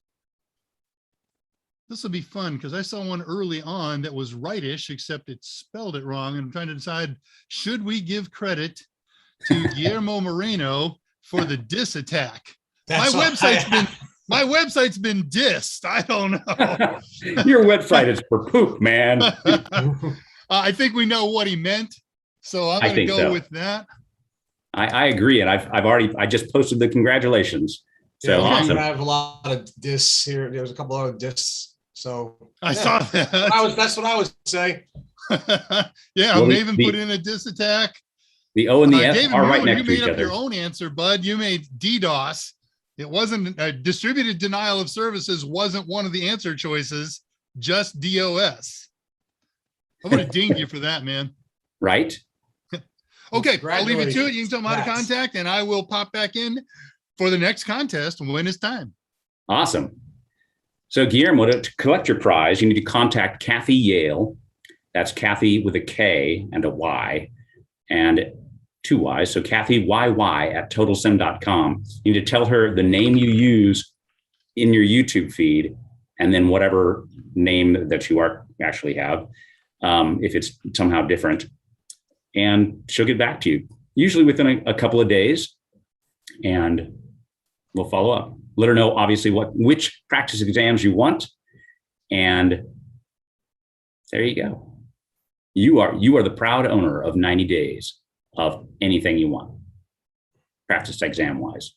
This will be fun because I saw one early on that was rightish, except it spelled it wrong. And I'm trying to decide, should we give credit to Guillermo Moreno for the diss attack? My website's been dissed. I don't know. Your website is for poop, man. I think we know what he meant, so I'm going to go with that. I agree, and I just posted the congratulations. So awesome. I have a lot of diss here. There was a couple of diss. So I saw that. That's what I would say. Yeah, well, Maven put in a diss attack. The O and the F David are right next you to each made up other. your own answer, bud. You made DDoS. It wasn't a distributed denial of services. Wasn't one of the answer choices. Just DOS. I'm going to ding you for that, man. Right. Okay, I'll leave you to it. You can tell me how to contact, and I will pop back in for the next contest when it's time. Awesome. So, Guillermo, to collect your prize, you need to contact Kathy Yale. That's Kathy with a K and a Y and 2 Y's. So, Kathy YY at totalsim.com. You need to tell her the name you use in your YouTube feed, and then whatever name that you actually have, if it's somehow different. And she'll get back to you, usually within a couple of days, and we'll follow up. Let her know, obviously, which practice exams you want, and there you go. You are the proud owner of 90 days of anything you want. practice exam wise.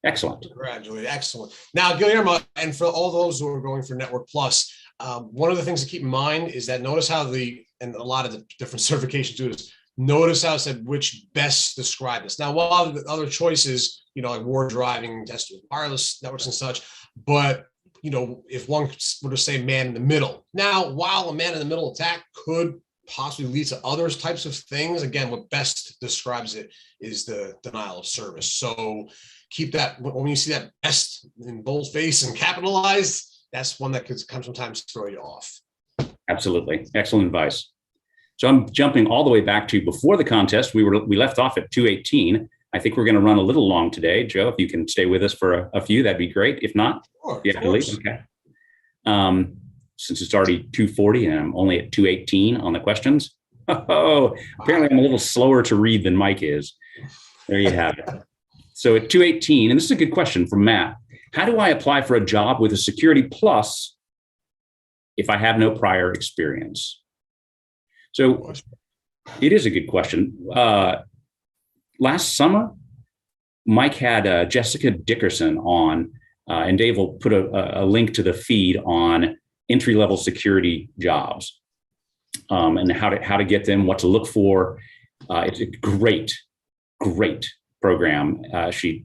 Excellent. Congratulations. Excellent. Now, Guillermo, and for all those who are going for Network Plus, one of the things to keep in mind is that notice how and a lot of the different certifications do this, notice how it said which best describe this. Now, while the other choices, like war driving, testing wireless networks and such, but if one were to say man in the middle. Now, while a man in the middle attack could possibly lead to other types of things, again, what best describes it is the denial of service. So keep that, when you see that best in boldface and capitalized, that's one that could sometimes throw you off. Absolutely. Excellent advice. So I'm jumping all the way back to before the contest. We left off at 2:18. I think we're going to run a little long today. Joe, if you can stay with us for a few, that'd be great. If not, sure, you have to leave. Okay. Since it's already 2:40 and I'm only at 2:18 on the questions. Oh, apparently I'm a little slower to read than Mike is. There you have it. So at 2:18, and this is a good question from Matt. How do I apply for a job with a Security Plus if I have no prior experience? So it is a good question. Last summer, Mike had Jessica Dickerson on, and Dave will put a link to the feed on entry-level security jobs and how to get them, what to look for. It's a great program. She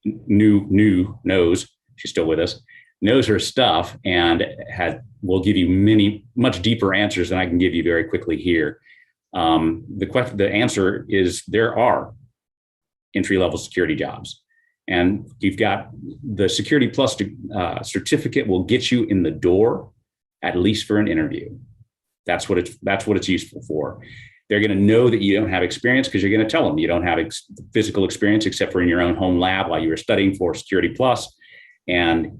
knows, she's still with us, knows her stuff, and will give you much deeper answers than I can give you very quickly here. The answer is there are entry-level security jobs, and you've got the Security Plus certificate will get you in the door, at least for an interview. That's what it's useful for. They're going to know that you don't have experience because you're going to tell them you don't have physical experience except for in your own home lab while you were studying for Security Plus, and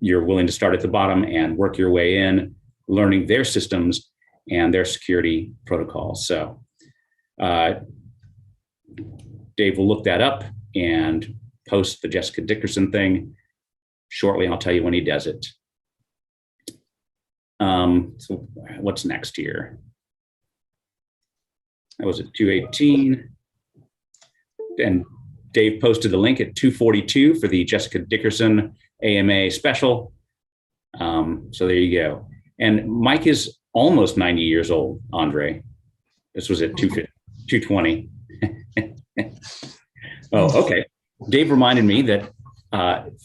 you're willing to start at the bottom and work your way in, learning their systems and their security protocols. So Dave will look that up and post the Jessica Dickerson thing shortly. I'll tell you when he does it. So what's next here? That was at 2:18. And Dave posted the link at 2:42 for the Jessica Dickerson AMA special. So there you go. And Mike is almost 90 years old, Andre. This was at 2:20. Oh, okay. Dave reminded me that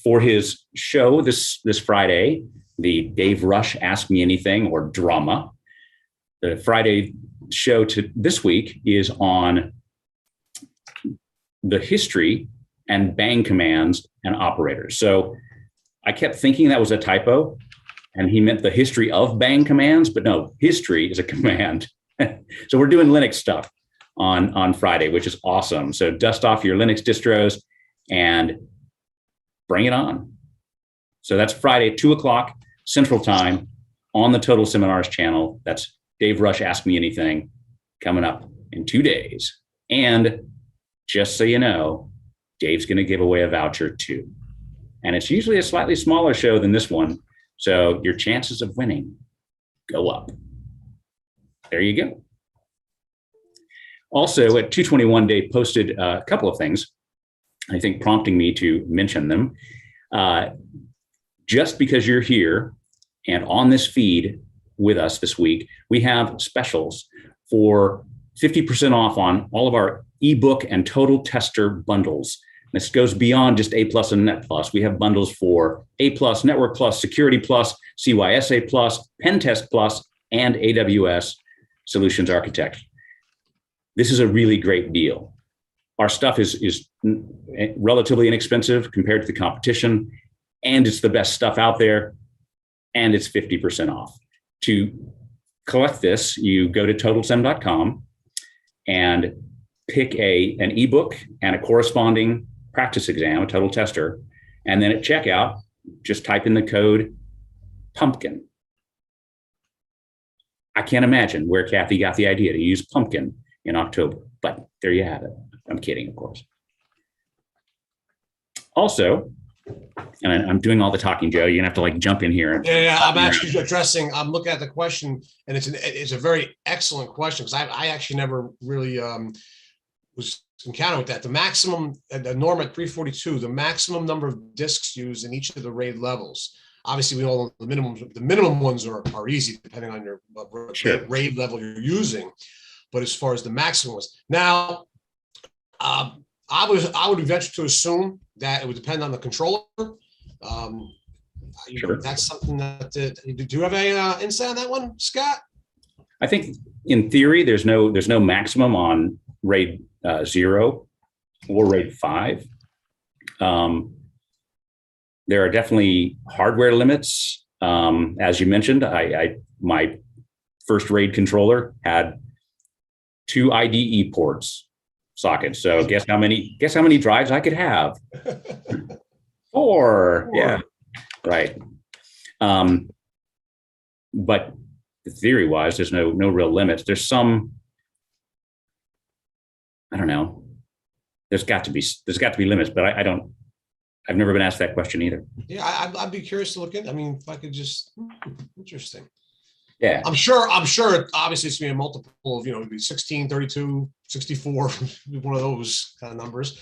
for his show this Friday, the Dave Rush Ask Me Anything or drama, the Friday show to this week is on the history and bang commands and operators. So I kept thinking that was a typo and he meant the history of bang commands, but no, history is a command. So we're doing Linux stuff on Friday, which is awesome. So dust off your Linux distros and bring it on. So that's Friday, 2:00 Central Time on the Total Seminars channel. That's Dave Rush Ask Me Anything coming up in 2 days. And just so you know, Dave's going to give away a voucher too. And it's usually a slightly smaller show than this one. So your chances of winning go up. There you go. Also at 2:21, Dave posted a couple of things, I think prompting me to mention them. Just because you're here and on this feed with us this week, we have specials for 50% off on all of our ebook and total tester bundles. This goes beyond just A+ and Net Plus. We have bundles for A+, Network Plus, Security Plus, CYSA Plus, Pen Test Plus, and AWS Solutions Architect. This is a really great deal. Our stuff is relatively inexpensive compared to the competition, and it's the best stuff out there, and it's 50% off. To collect this, you go to totalsem.com and pick an ebook and a corresponding practice exam, a total tester, and then at checkout, just type in the code pumpkin. I can't imagine where Kathy got the idea to use pumpkin in October, but there you have it. I'm kidding, of course. Also, and I'm doing all the talking, Joe. You're gonna have to like jump in here. Yeah, I'm actually addressing. I'm looking at the question, and it's a very excellent question because I actually never really was encountered with that. The maximum, the norm at 342, the maximum number of disks used in each of the RAID levels. Obviously, we all know the minimum ones are easy depending on your RAID level you're using. But as far as the maximum was, now I would venture to assume that it would depend on the controller. That's something that do you have a insight on that one, Scott? I think in theory, there's no maximum on RAID 0 or RAID 5. There are definitely hardware limits. As you mentioned, my first RAID controller had 2 IDE ports sockets. So guess how many drives I could have? 4. Yeah, right. But theory-wise, there's no real limits. There's some, I don't know. There's got to be limits, but I've never been asked that question either. Yeah, I'd be curious to look in. I mean, if I could just, interesting. Yeah, I'm sure obviously it's gonna be a multiple of, it'd be 16, 32, 64, one of those kind of numbers.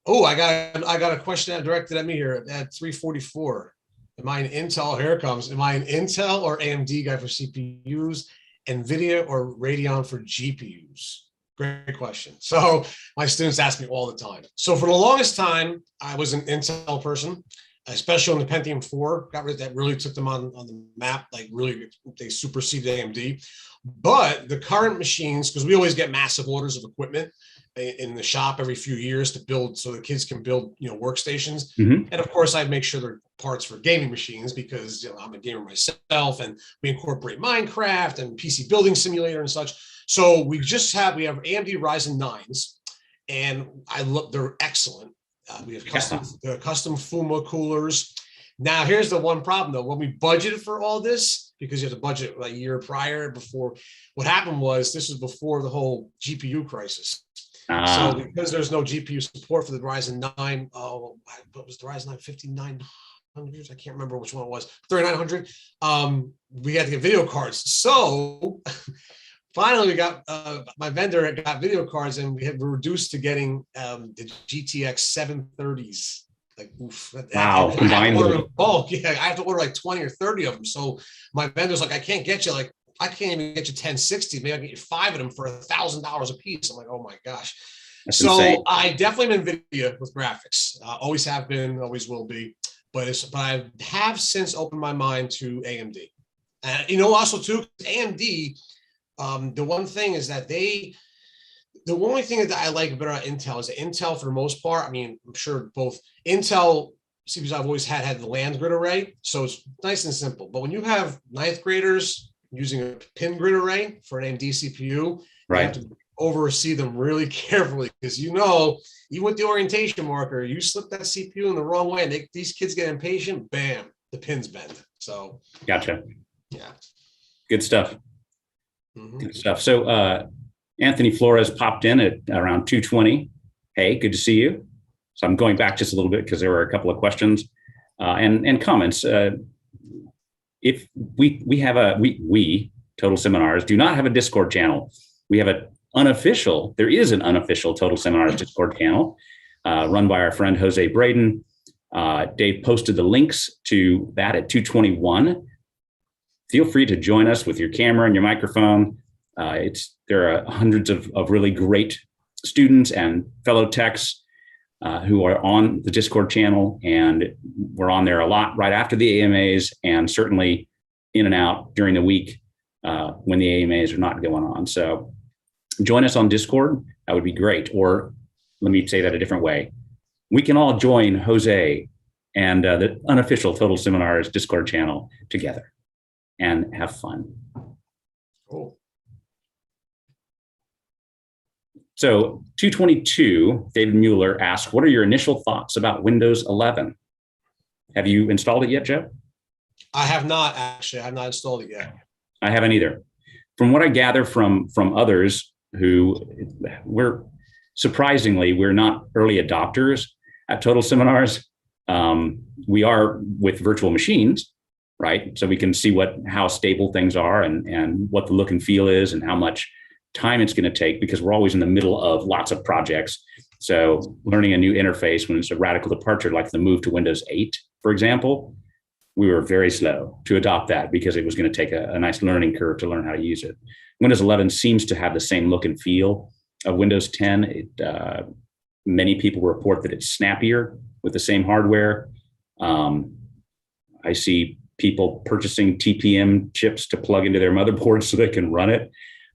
Oh, I got a question directed at me here at 344. Am I an Intel? Here it comes. Am I an Intel or AMD guy for CPUs, Nvidia or Radeon for GPUs? Great question. So my students ask me all the time. So for the longest time, I was an Intel person, especially on the Pentium 4. That really took them on the map. Like really, they superseded AMD. But the current machines, because we always get massive orders of equipment in the shop every few years to build, so the kids can build, workstations. Mm-hmm. And of course, I make sure they're parts for gaming machines because I'm a gamer myself, and we incorporate Minecraft and PC Building Simulator and such. So we have AMD Ryzen 9s, and they're excellent. We have custom Fuma coolers. Now, here's the one problem though. When we budgeted for all this, because you have to budget a year prior before, what happened was this was before the whole GPU crisis. So because there's no GPU support for the Ryzen 9, what was the Ryzen 9 5900? I can't remember which one it was. 3900. We had to get video cards. So finally, we got my vendor got video cards, and we're reduced to getting the GTX 730s. Like, oof, wow! Combined in bulk, yeah, I have to order like 20 or 30 of them. So my vendor's like, I can't get you I can't even get you 1060. Maybe I can get you 5 of them for $1,000 a piece. I'm like, oh my gosh. That's so insane. I definitely am NVIDIA with graphics. Always have been, always will be. But I have since opened my mind to AMD. Also too, AMD. The one thing is that the only thing that I like better about Intel is that Intel, for the most part, I mean, I'm sure both Intel CPUs I've always had the land grid array, so it's nice and simple. But when you have ninth graders using a pin grid array for an AMD CPU, right, you have to oversee them really carefully, because even with the orientation marker, you slip that CPU in the wrong way, and these kids get impatient, bam, the pins bend. So gotcha. Yeah, good stuff. Mm-hmm. Good stuff. So Anthony Flores popped in at around 2:20. Hey, good to see you. So I'm going back just a little bit because there were a couple of questions and comments. If we Total Seminars do not have a Discord channel. We have there is an unofficial Total Seminars Discord channel run by our friend Jose Braden. Dave posted the links to that at 2:21. Feel free to join us with your camera and your microphone. There are hundreds of really great students and fellow techs who are on the Discord channel, and we're on there a lot right after the AMAs, and certainly in and out during the week when the AMAs are not going on. So join us on Discord. That would be great. Or let me say that a different way. We can all join Jose and the unofficial Total Seminars Discord channel together and have fun. Cool. So 222, David Mueller asked, what are your initial thoughts about Windows 11? Have you installed it yet, Joe? I have not, actually. I have not installed it yet. I haven't either. From what I gather from others who we're not early adopters at Total Seminars. We are with virtual machines, right? So we can see how stable things are and what the look and feel is and how much time it's going to take because we're always in the middle of lots of projects. So learning a new interface when it's a radical departure, like the move to Windows 8, for example, we were very slow to adopt that because it was going to take a nice learning curve to learn how to use it. Windows 11 seems to have the same look and feel of Windows 10. Many people report that it's snappier with the same hardware. I see people purchasing TPM chips to plug into their motherboards so they can run it.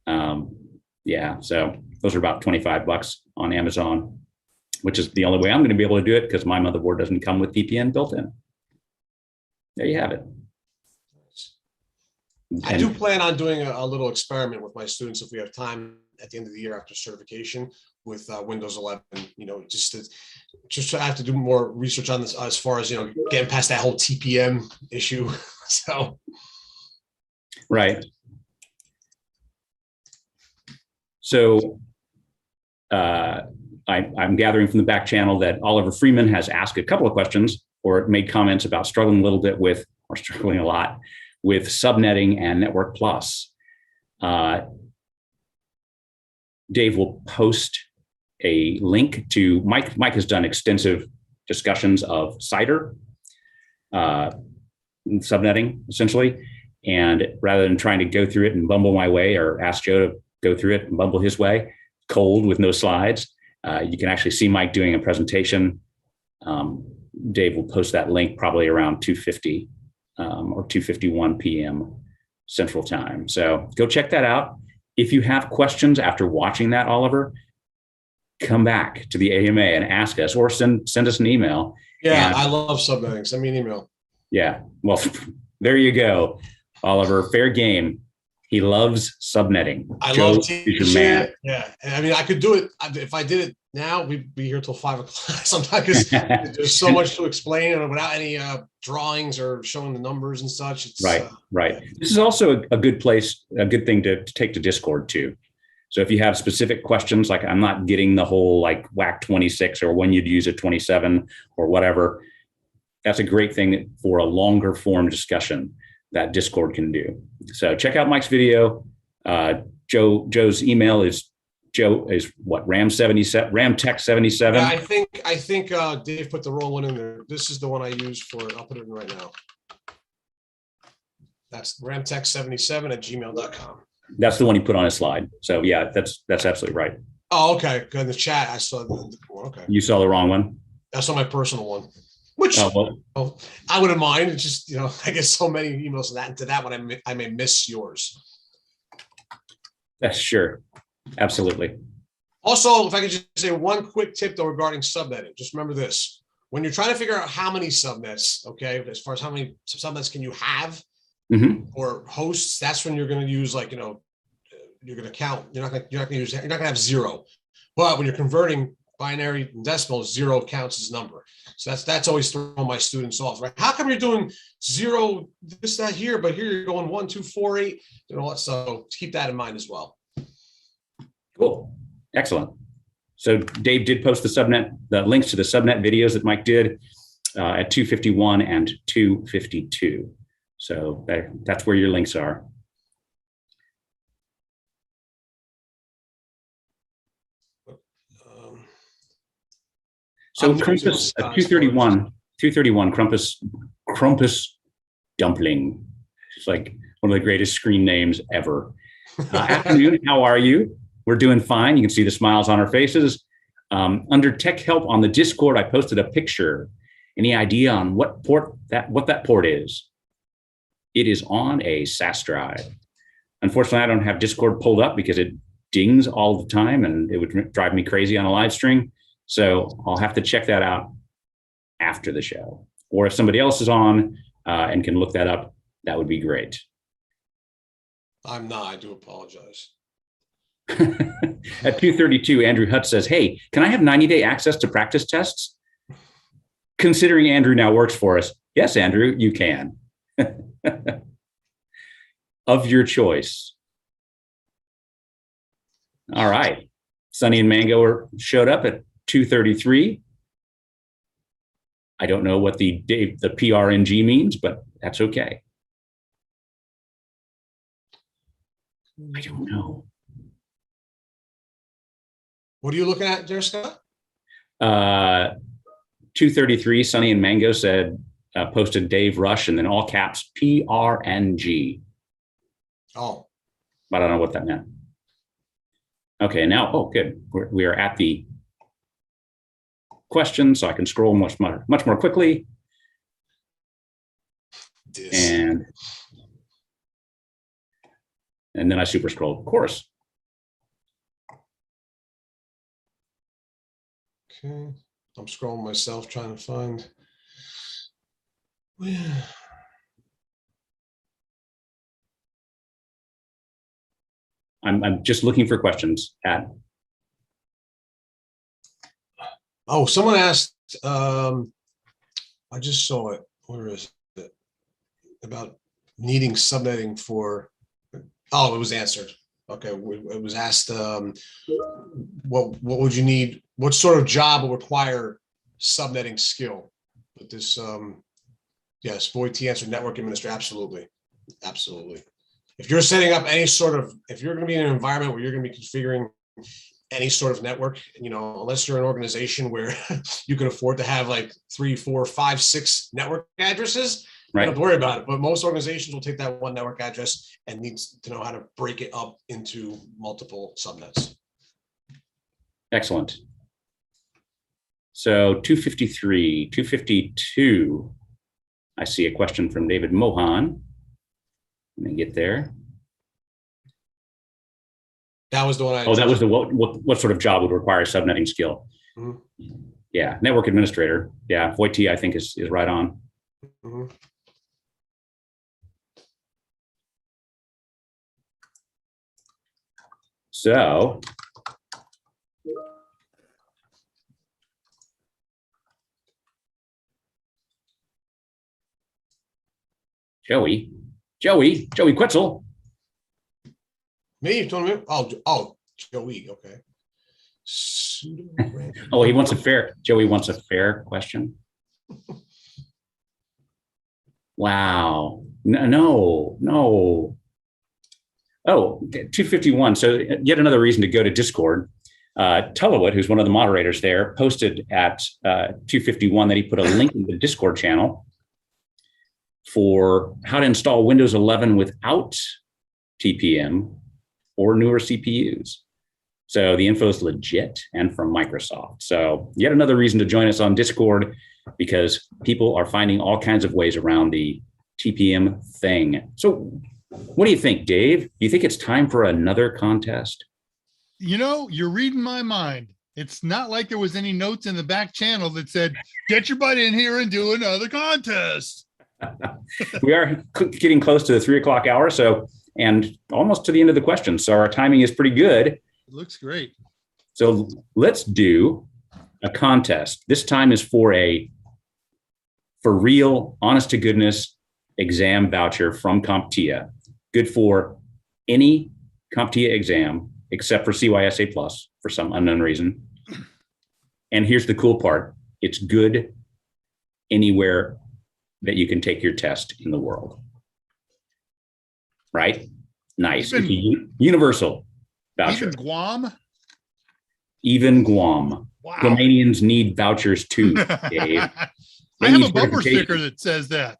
So those are about $25 on Amazon, which is the only way I'm going to be able to do it because my motherboard doesn't come with TPM built in. There you have it. I do plan on doing a little experiment with my students if we have time at the end of the year after certification with Windows 11. Just to have to do more research on this as far as getting past that whole TPM issue. So, right. So, I'm gathering from the back channel that Oliver Freeman has asked a couple of questions or made comments about struggling a little bit with, or struggling a lot with subnetting and Network Plus. Dave will post a link to Mike. Mike has done extensive discussions of CIDR, subnetting essentially. And rather than trying to go through it and bumble my way or ask Joe to go through it and bumble his way, cold with no slides, you can actually see Mike doing a presentation. Dave will post that link probably around 2:50 or 2:51 p.m. Central Time. So go check that out. If you have questions after watching that, Oliver, come back to the AMA and ask us or send us an email. Yeah, I love subnetting. Send me an email. Yeah, well, there you go, Oliver. Fair game. He loves subnetting. I Joe love is your man. Yeah, I mean, I could do it if I did it now. We'd be here till 5 o'clock. Sometimes there's so much to explain, and without any drawings or showing the numbers and such. It's, right. This is also a good place, a good thing to take to Discord too. So if you have specific questions, like I'm not getting the whole like WAC 26 or when you'd use a 27 or whatever, that's a great thing for a longer form discussion that Discord can do. So check out Mike's video. Joe's email is ramtech77. Yeah, I think Dave put the wrong one in there. This is the one I use for it. I'll put it in right now. That's ramtech77@gmail.com. That's the one he put on his slide. So yeah, that's absolutely right. Oh, okay. Good. In the chat, I saw. Okay. You saw the wrong one. That's on my personal one. Which I wouldn't mind. It's just, I get so many emails to that one, I may miss yours. That's sure. Absolutely. Also, if I could just say one quick tip though regarding subnetting, just remember this. When you're trying to figure out how many subnets, okay, as far as how many subnets can you have or hosts, that's when you're going to use you're going to count. You're not going to have zero. But when you're converting binary and decimal, zero counts as number. So that's always throwing my students off, right? How come you're doing zero, this, that here, but here you're going 1, 2, 4, 8, so keep that in mind as well. Cool. Excellent. So Dave did post the links to the subnet videos that Mike did at 2:51 and 2:52. So that's where your links are. So Crumpus, 231 Crumpus Dumpling. It's like one of the greatest screen names ever. Afternoon, how are you? We're doing fine. You can see the smiles on our faces. Under Tech Help on the Discord, I posted a picture. Any idea on what that port is? It is on a SAS drive. Unfortunately, I don't have Discord pulled up because it dings all the time and it would drive me crazy on a live stream. So I'll have to check that out after the show. Or if somebody else is on and can look that up, that would be great. I'm not. I do apologize. At 2:32, Andrew Hutt says, hey, can I have 90-day access to practice tests? Considering Andrew now works for us, yes, Andrew, you can. Of your choice. All right. Sunny and Mango showed up at 2:33. I don't know what the PRNG means, but that's okay. I don't know. What are you looking at there, Scott? 233, Sunny and Mango said, posted Dave Rush and then all caps PRNG. Oh. But I don't know what that meant. Okay, now, oh, good. We are at the question, so I can scroll much more quickly. And then I super scroll, of course. Okay, I'm scrolling myself trying to find. I'm just looking for questions at. Oh, someone asked, I just saw it. Where is it? About needing subnetting for, oh, it was answered. Okay, it was asked, what would you need? What sort of job will require subnetting skill? But this, yes, Voight T answered network administrator. Absolutely, absolutely. If you're setting up any sort of, if you're going to be in an environment where you're going to be configuring any sort of network, you know, unless you're an organization where you can afford to have like 3, 4, 5, 6 network addresses, right, you don't have to worry about it. But most organizations will take that one network address and needs to know how to break it up into multiple subnets. Excellent. So 253, 252, I see a question from David Mohan. Let me get there. That was the one. Oh, that was the what sort of job would require subnetting skill? Mm-hmm. Yeah, network administrator. Yeah, Voight T, I think is right on. Mm-hmm. So Joey Quetzel. Me? You told me? Oh, Joey. Okay. Oh, he wants a fair. Joey wants a fair question. Wow. No. Oh, 251. So yet another reason to go to Discord. Tullowood, who's one of the moderators there, posted at 251 that he put a link in the Discord channel for how to install Windows 11 without TPM or newer CPUs. So the info is legit and from Microsoft. So yet another reason to join us on Discord, because people are finding all kinds of ways around the TPM thing. So what do you think, Dave? Do you think it's time for another contest? You know, you're reading my mind. It's not like there was any notes in the back channel that said, get your butt in here and do another contest. We are getting close to the 3 o'clock hour. So, and almost to the end of the question. So our timing is pretty good. It looks great. So let's do a contest. This time is for real, honest to goodness exam voucher from Comptia. Good for any Comptia exam except for CYSA Plus for some unknown reason. And here's the cool part. It's good anywhere that you can take your test in the world. Right? Nice. Universal voucher. Even Guam? Even Guam. Wow. Guamanians need vouchers too, Dave. I have a bumper sticker that says that.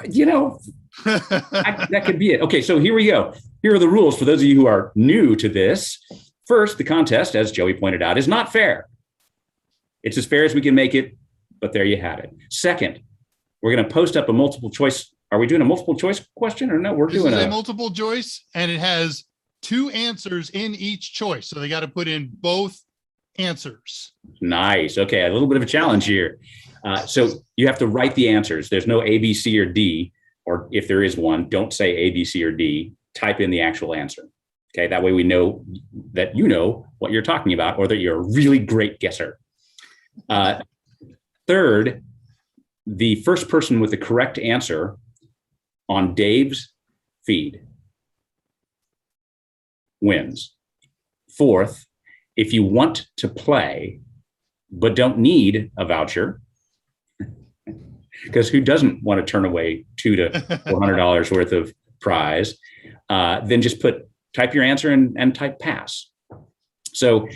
You know, that could be it. Okay, so here we go. Here are the rules for those of you who are new to this. First, the contest, as Joey pointed out, is not fair. It's as fair as we can make it, but there you had it. Second, we're going to post up a multiple choice. Are we doing a multiple choice question or no? We're doing a multiple choice, and it has 2 answers in each choice. So they got to put in both answers. Nice. Okay, a little bit of a challenge here. So you have to write the answers. There's no A, B, C, or D, or if there is one, don't say A, B, C, or D. Type in the actual answer. Okay, that way we know that you know what you're talking about or that you're a really great guesser. Third, the first person with the correct answer on Dave's feed wins. Fourth, if you want to play but don't need a voucher, because who doesn't want to turn away $200 to $400 worth of prize, then just type your answer and type pass. So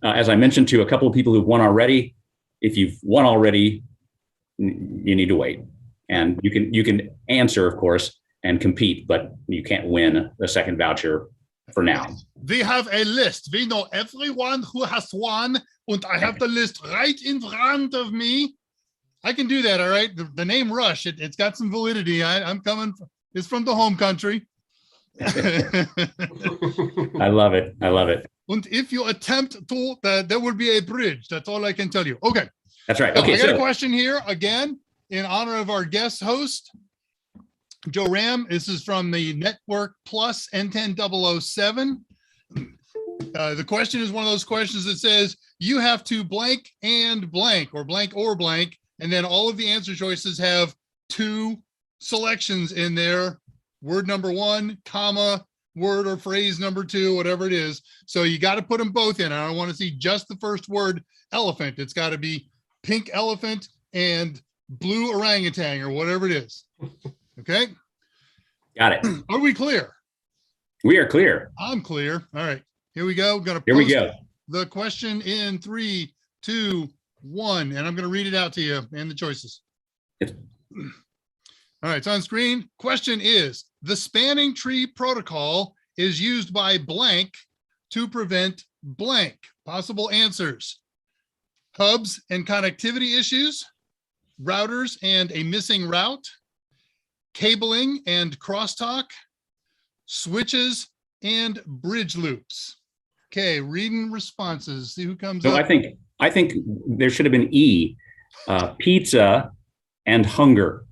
as I mentioned to a couple of people who've won already, if you've won already, you need to wait. And you can answer, of course, and compete, but you can't win a second voucher for now. We have a list. We know everyone who has won, and I have the list right in front of me. I can do that, all right? The name Rush, it's got some validity. I'm coming, it's from the home country. I love it. I love it. And if you attempt to, there will be a bridge. That's all I can tell you. Okay. That's right. So Okay. I got a question here again in honor of our guest host, Joe Ram. This is from the Network Plus N10007. The question is one of those questions that says you have to blank and blank, or blank or blank, and then all of the answer choices have two selections in there. Word number one, comma, word or phrase number two, whatever it is. So you got to put them both in. I don't want to see just the first word, elephant. It's got to be pink elephant and blue orangutan, or whatever it is. Okay. Got it. Are we clear? We are clear. I'm clear. All right. Here we go. Here we go. The question in 3, 2, 1, and I'm going to read it out to you and the choices. Yes. All right, it's on screen. Question is, the spanning tree protocol is used by blank to prevent blank. Possible answers: hubs and connectivity issues, routers and a missing route, cabling and crosstalk, switches and bridge loops. Okay, reading responses. See who comes So up. I think there should have been E, pizza and hunger.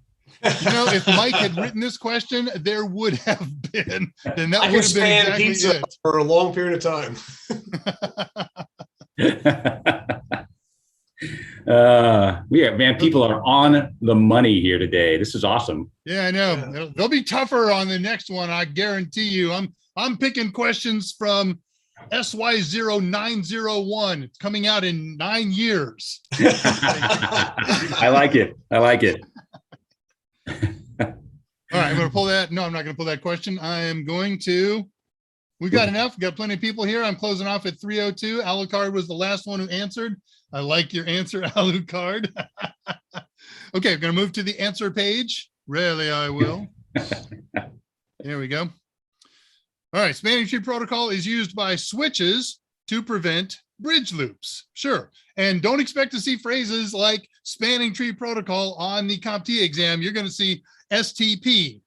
You know, if Mike had written this question, there would have been, then that I would could have been span exactly pizza it. for a long period of time. Yeah, man, people are on the money here today. This is awesome. Yeah, I know. Yeah. They'll be tougher on the next one, I guarantee you. I'm picking questions from SY0901. It's coming out in 9 years. I like it. I like it. All right, I'm going to pull that. No, I'm not going to pull that question. I am going to. We've got enough. We've got plenty of people here. I'm closing off at 3:02. Alucard was the last one who answered. I like your answer, Alucard. Okay, I'm going to move to the answer page. Rarely I will. There we go. All right, spanning tree protocol is used by switches to prevent bridge loops. Sure. And don't expect to see phrases like spanning tree protocol on the Comptia exam. You're going to see STP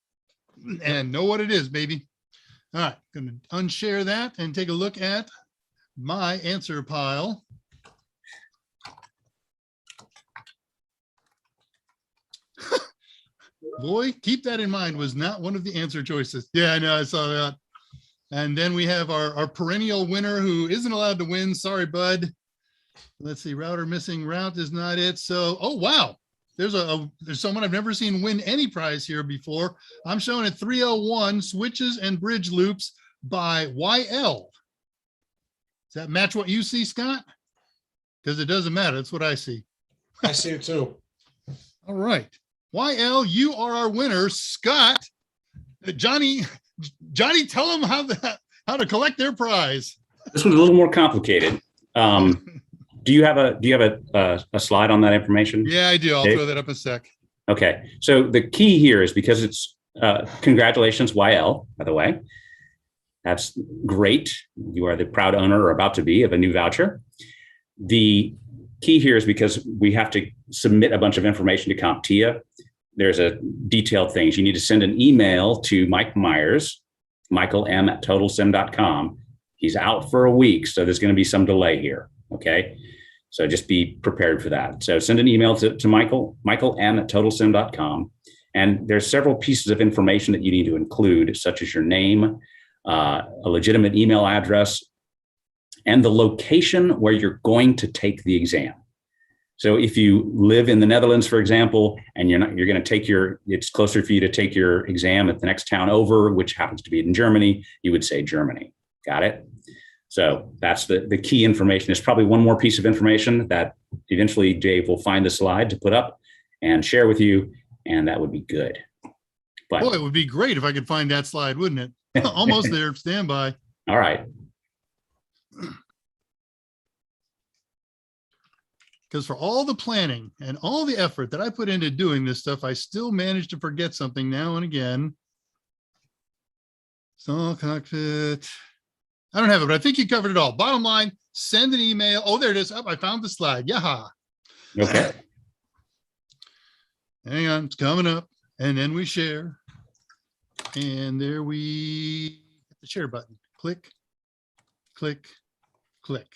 and know what it is, baby. All right, going to unshare that and take a look at my answer pile. Boy, keep that in mind, was not one of the answer choices. Yeah, I know, I saw that. And then we have our perennial winner who isn't allowed to win. Sorry, bud. Let's see, router missing route is not it. So, oh, wow. There's someone I've never seen win any prize here before. I'm showing at 301, switches and bridge loops by YL. Does that match what you see, Scott? Because it doesn't matter. That's what I see. I see it too. All right. YL, you are our winner. Scott, Johnny, tell them how to collect their prize. This was a little more complicated. Do you have a slide on that information? Yeah, I do. I'll Dave? throw that up a sec. Okay. So the key here is, because it's congratulations, YL, by the way. That's great. You are the proud owner, or about to be, of a new voucher. The key here is because we have to submit a bunch of information to Comptia. There's a detailed things. You need to send an email to Mike Meyers, Michael M at totalsim.com. He's out for a week, so there's going to be some delay here. Okay. So just be prepared for that. So send an email to Michael M at totalsim.com. And there's several pieces of information that you need to include, such as your name, a legitimate email address, and the location where you're going to take the exam. So if you live in the Netherlands, for example, and you're going to take it's closer for you to take your exam at the next town over, which happens to be in Germany, you would say Germany. Got it? So that's the key information. There's probably one more piece of information that eventually Dave will find the slide to put up and share with you, and that would be good. But Boy, it would be great if I could find that slide, wouldn't it? Almost there. Stand by. all right. because for all the planning and all the effort that I put into doing this stuff, I still manage to forget something now and again. So cockpit. I don't have it, but I think you covered it all. Bottom line, send an email. Oh, there it is. Oh, I found the slide. Yaha. Okay. Hang on, it's coming up. And then we share. And there we hit the share button. Click, click, click.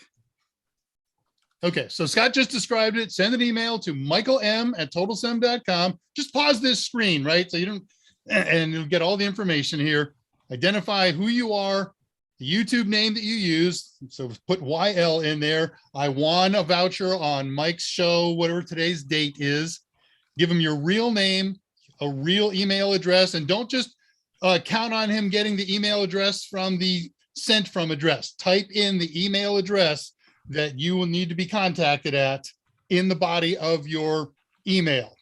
Okay, so Scott just described it. Send an email to michaelm@totalsem.com. Just pause this screen, right? So you don't, and you'll get all the information here. Identify who you are, the YouTube name that you use. So put YL in there. I won a voucher on Mike's show, whatever today's date is. Give him your real name, a real email address, and don't just count on him getting the email address from the sent from address. Type in the email address that you will need to be contacted at in the body of your email.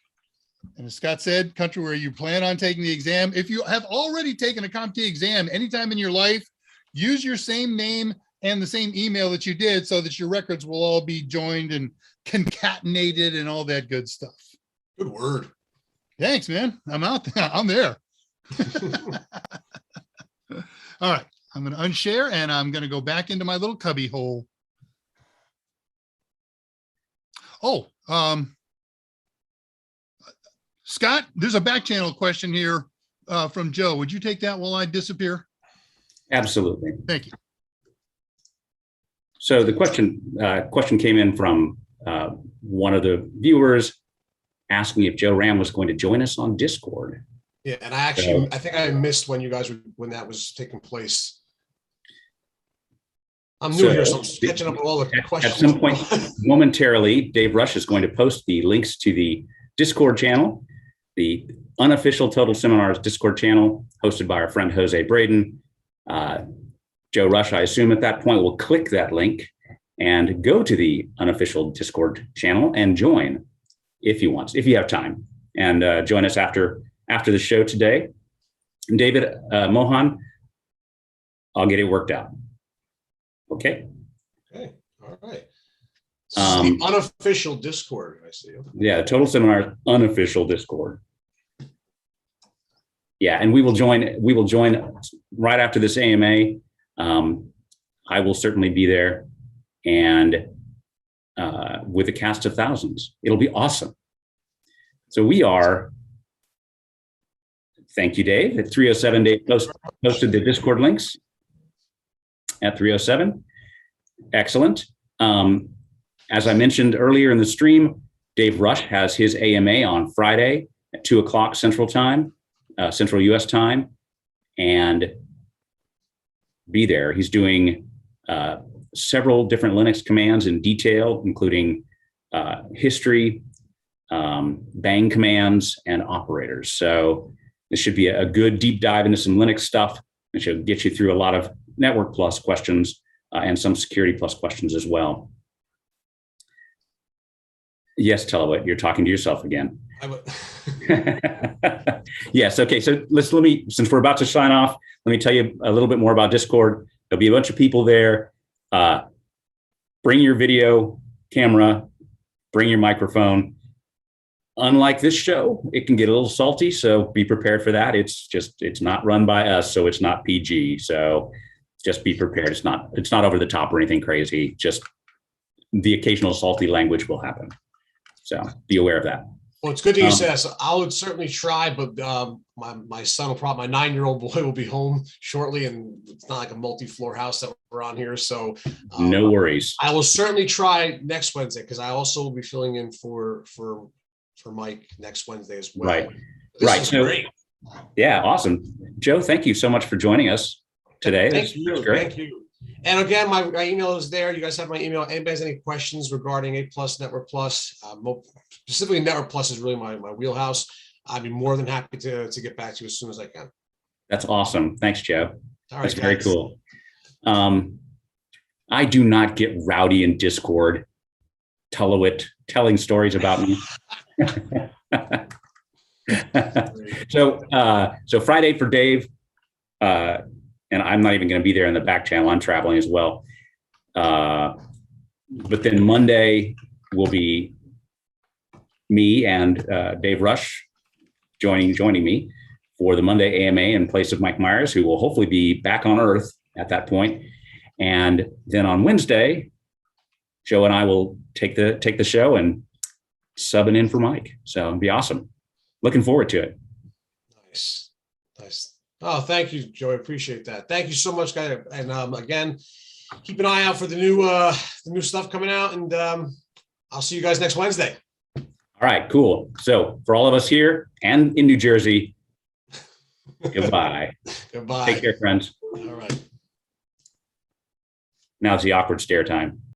And as Scott said, country where you plan on taking the exam. If you have already taken a Comptia exam anytime in your life, use your same name and the same email that you did so that your records will all be joined and concatenated and all that good stuff. Good word. Thanks, man. I'm out there. I'm there. All right. I'm going to unshare and I'm going to go back into my little cubby hole. Oh, Scott, there's a back channel question here from Joe. Would you take that while I disappear? Absolutely. Thank you. So the question came in from one of the viewers asking if Joe Ram was going to join us on Discord. Yeah, and I think I missed when when that was taking place. I'm new here, so I'm catching up with all the questions. At some point, momentarily, Dave Rush is going to post the links to the Discord channel, the unofficial Total Seminars Discord channel, hosted by our friend Jose Braden. Joe Rush, I assume at that point, will click that link and go to the unofficial Discord channel and join if he wants, if you have time, and join us after the show today. And David, Mohan, I'll get it worked out. Okay. Okay. All right. The unofficial Discord, I see. Okay. Yeah, Total Seminars unofficial Discord. Yeah, and we will join right after this AMA. I will certainly be there, and with a cast of thousands. It'll be awesome. So we are, thank you, Dave. At 3:07, Dave posted the Discord links at 3:07. Excellent. As I mentioned earlier in the stream, Dave Rush has his AMA on Friday at 2 o'clock Central Time, Central US Time, and be there. He's doing several different Linux commands in detail, including history, bang commands, and operators. So this should be a good deep dive into some Linux stuff. It should get you through a lot of Network Plus questions and some Security Plus questions as well. Yes, Telewit, you're talking to yourself again. Yes. Okay. So since we're about to sign off, let me tell you a little bit more about Discord. There'll be a bunch of people there. Bring your video camera, bring your microphone. Unlike this show, it can get a little salty, so be prepared for that. It's not run by us, so it's not PG. So just be prepared. It's not over the top or anything crazy. Just the occasional salty language will happen. So be aware of that. Well, it's good that you said that. So I would certainly try, but my son will probably, my 9-year-old boy will be home shortly, and it's not like a multi-floor house that we're on here. So no worries. I will certainly try next Wednesday, because I also will be filling in for Mike next Wednesday as well. Right. This right. is So, great. Yeah, awesome. Joe, thank you so much for joining us today. Thank you. Great. Thank you. And again, my email is there. You guys have my email. Anybody has any questions regarding 8+ Network Plus, specifically Network Plus is really my wheelhouse. I'd be more than happy to get back to you as soon as I can. That's awesome. Thanks, Joe. All right, that's very cool. I do not get rowdy in Discord. Telewit telling stories about me. So Friday for Dave, and I'm not even going to be there in the back channel. I'm traveling as well. But then Monday will be me and Dave Rush joining me for the Monday AMA in place of Mike Meyers, who will hopefully be back on Earth at that point. And then on Wednesday, Joe and I will take the show and subbing in for Mike. So it'll be awesome. Looking forward to it. Nice. Oh, thank you, Joe. I appreciate that. Thank you so much, guys. And again, keep an eye out for the new stuff coming out. And I'll see you guys next Wednesday. All right, cool. So for all of us here and in New Jersey, goodbye. Goodbye. Take care, friends. All right. Now it's the awkward stare time.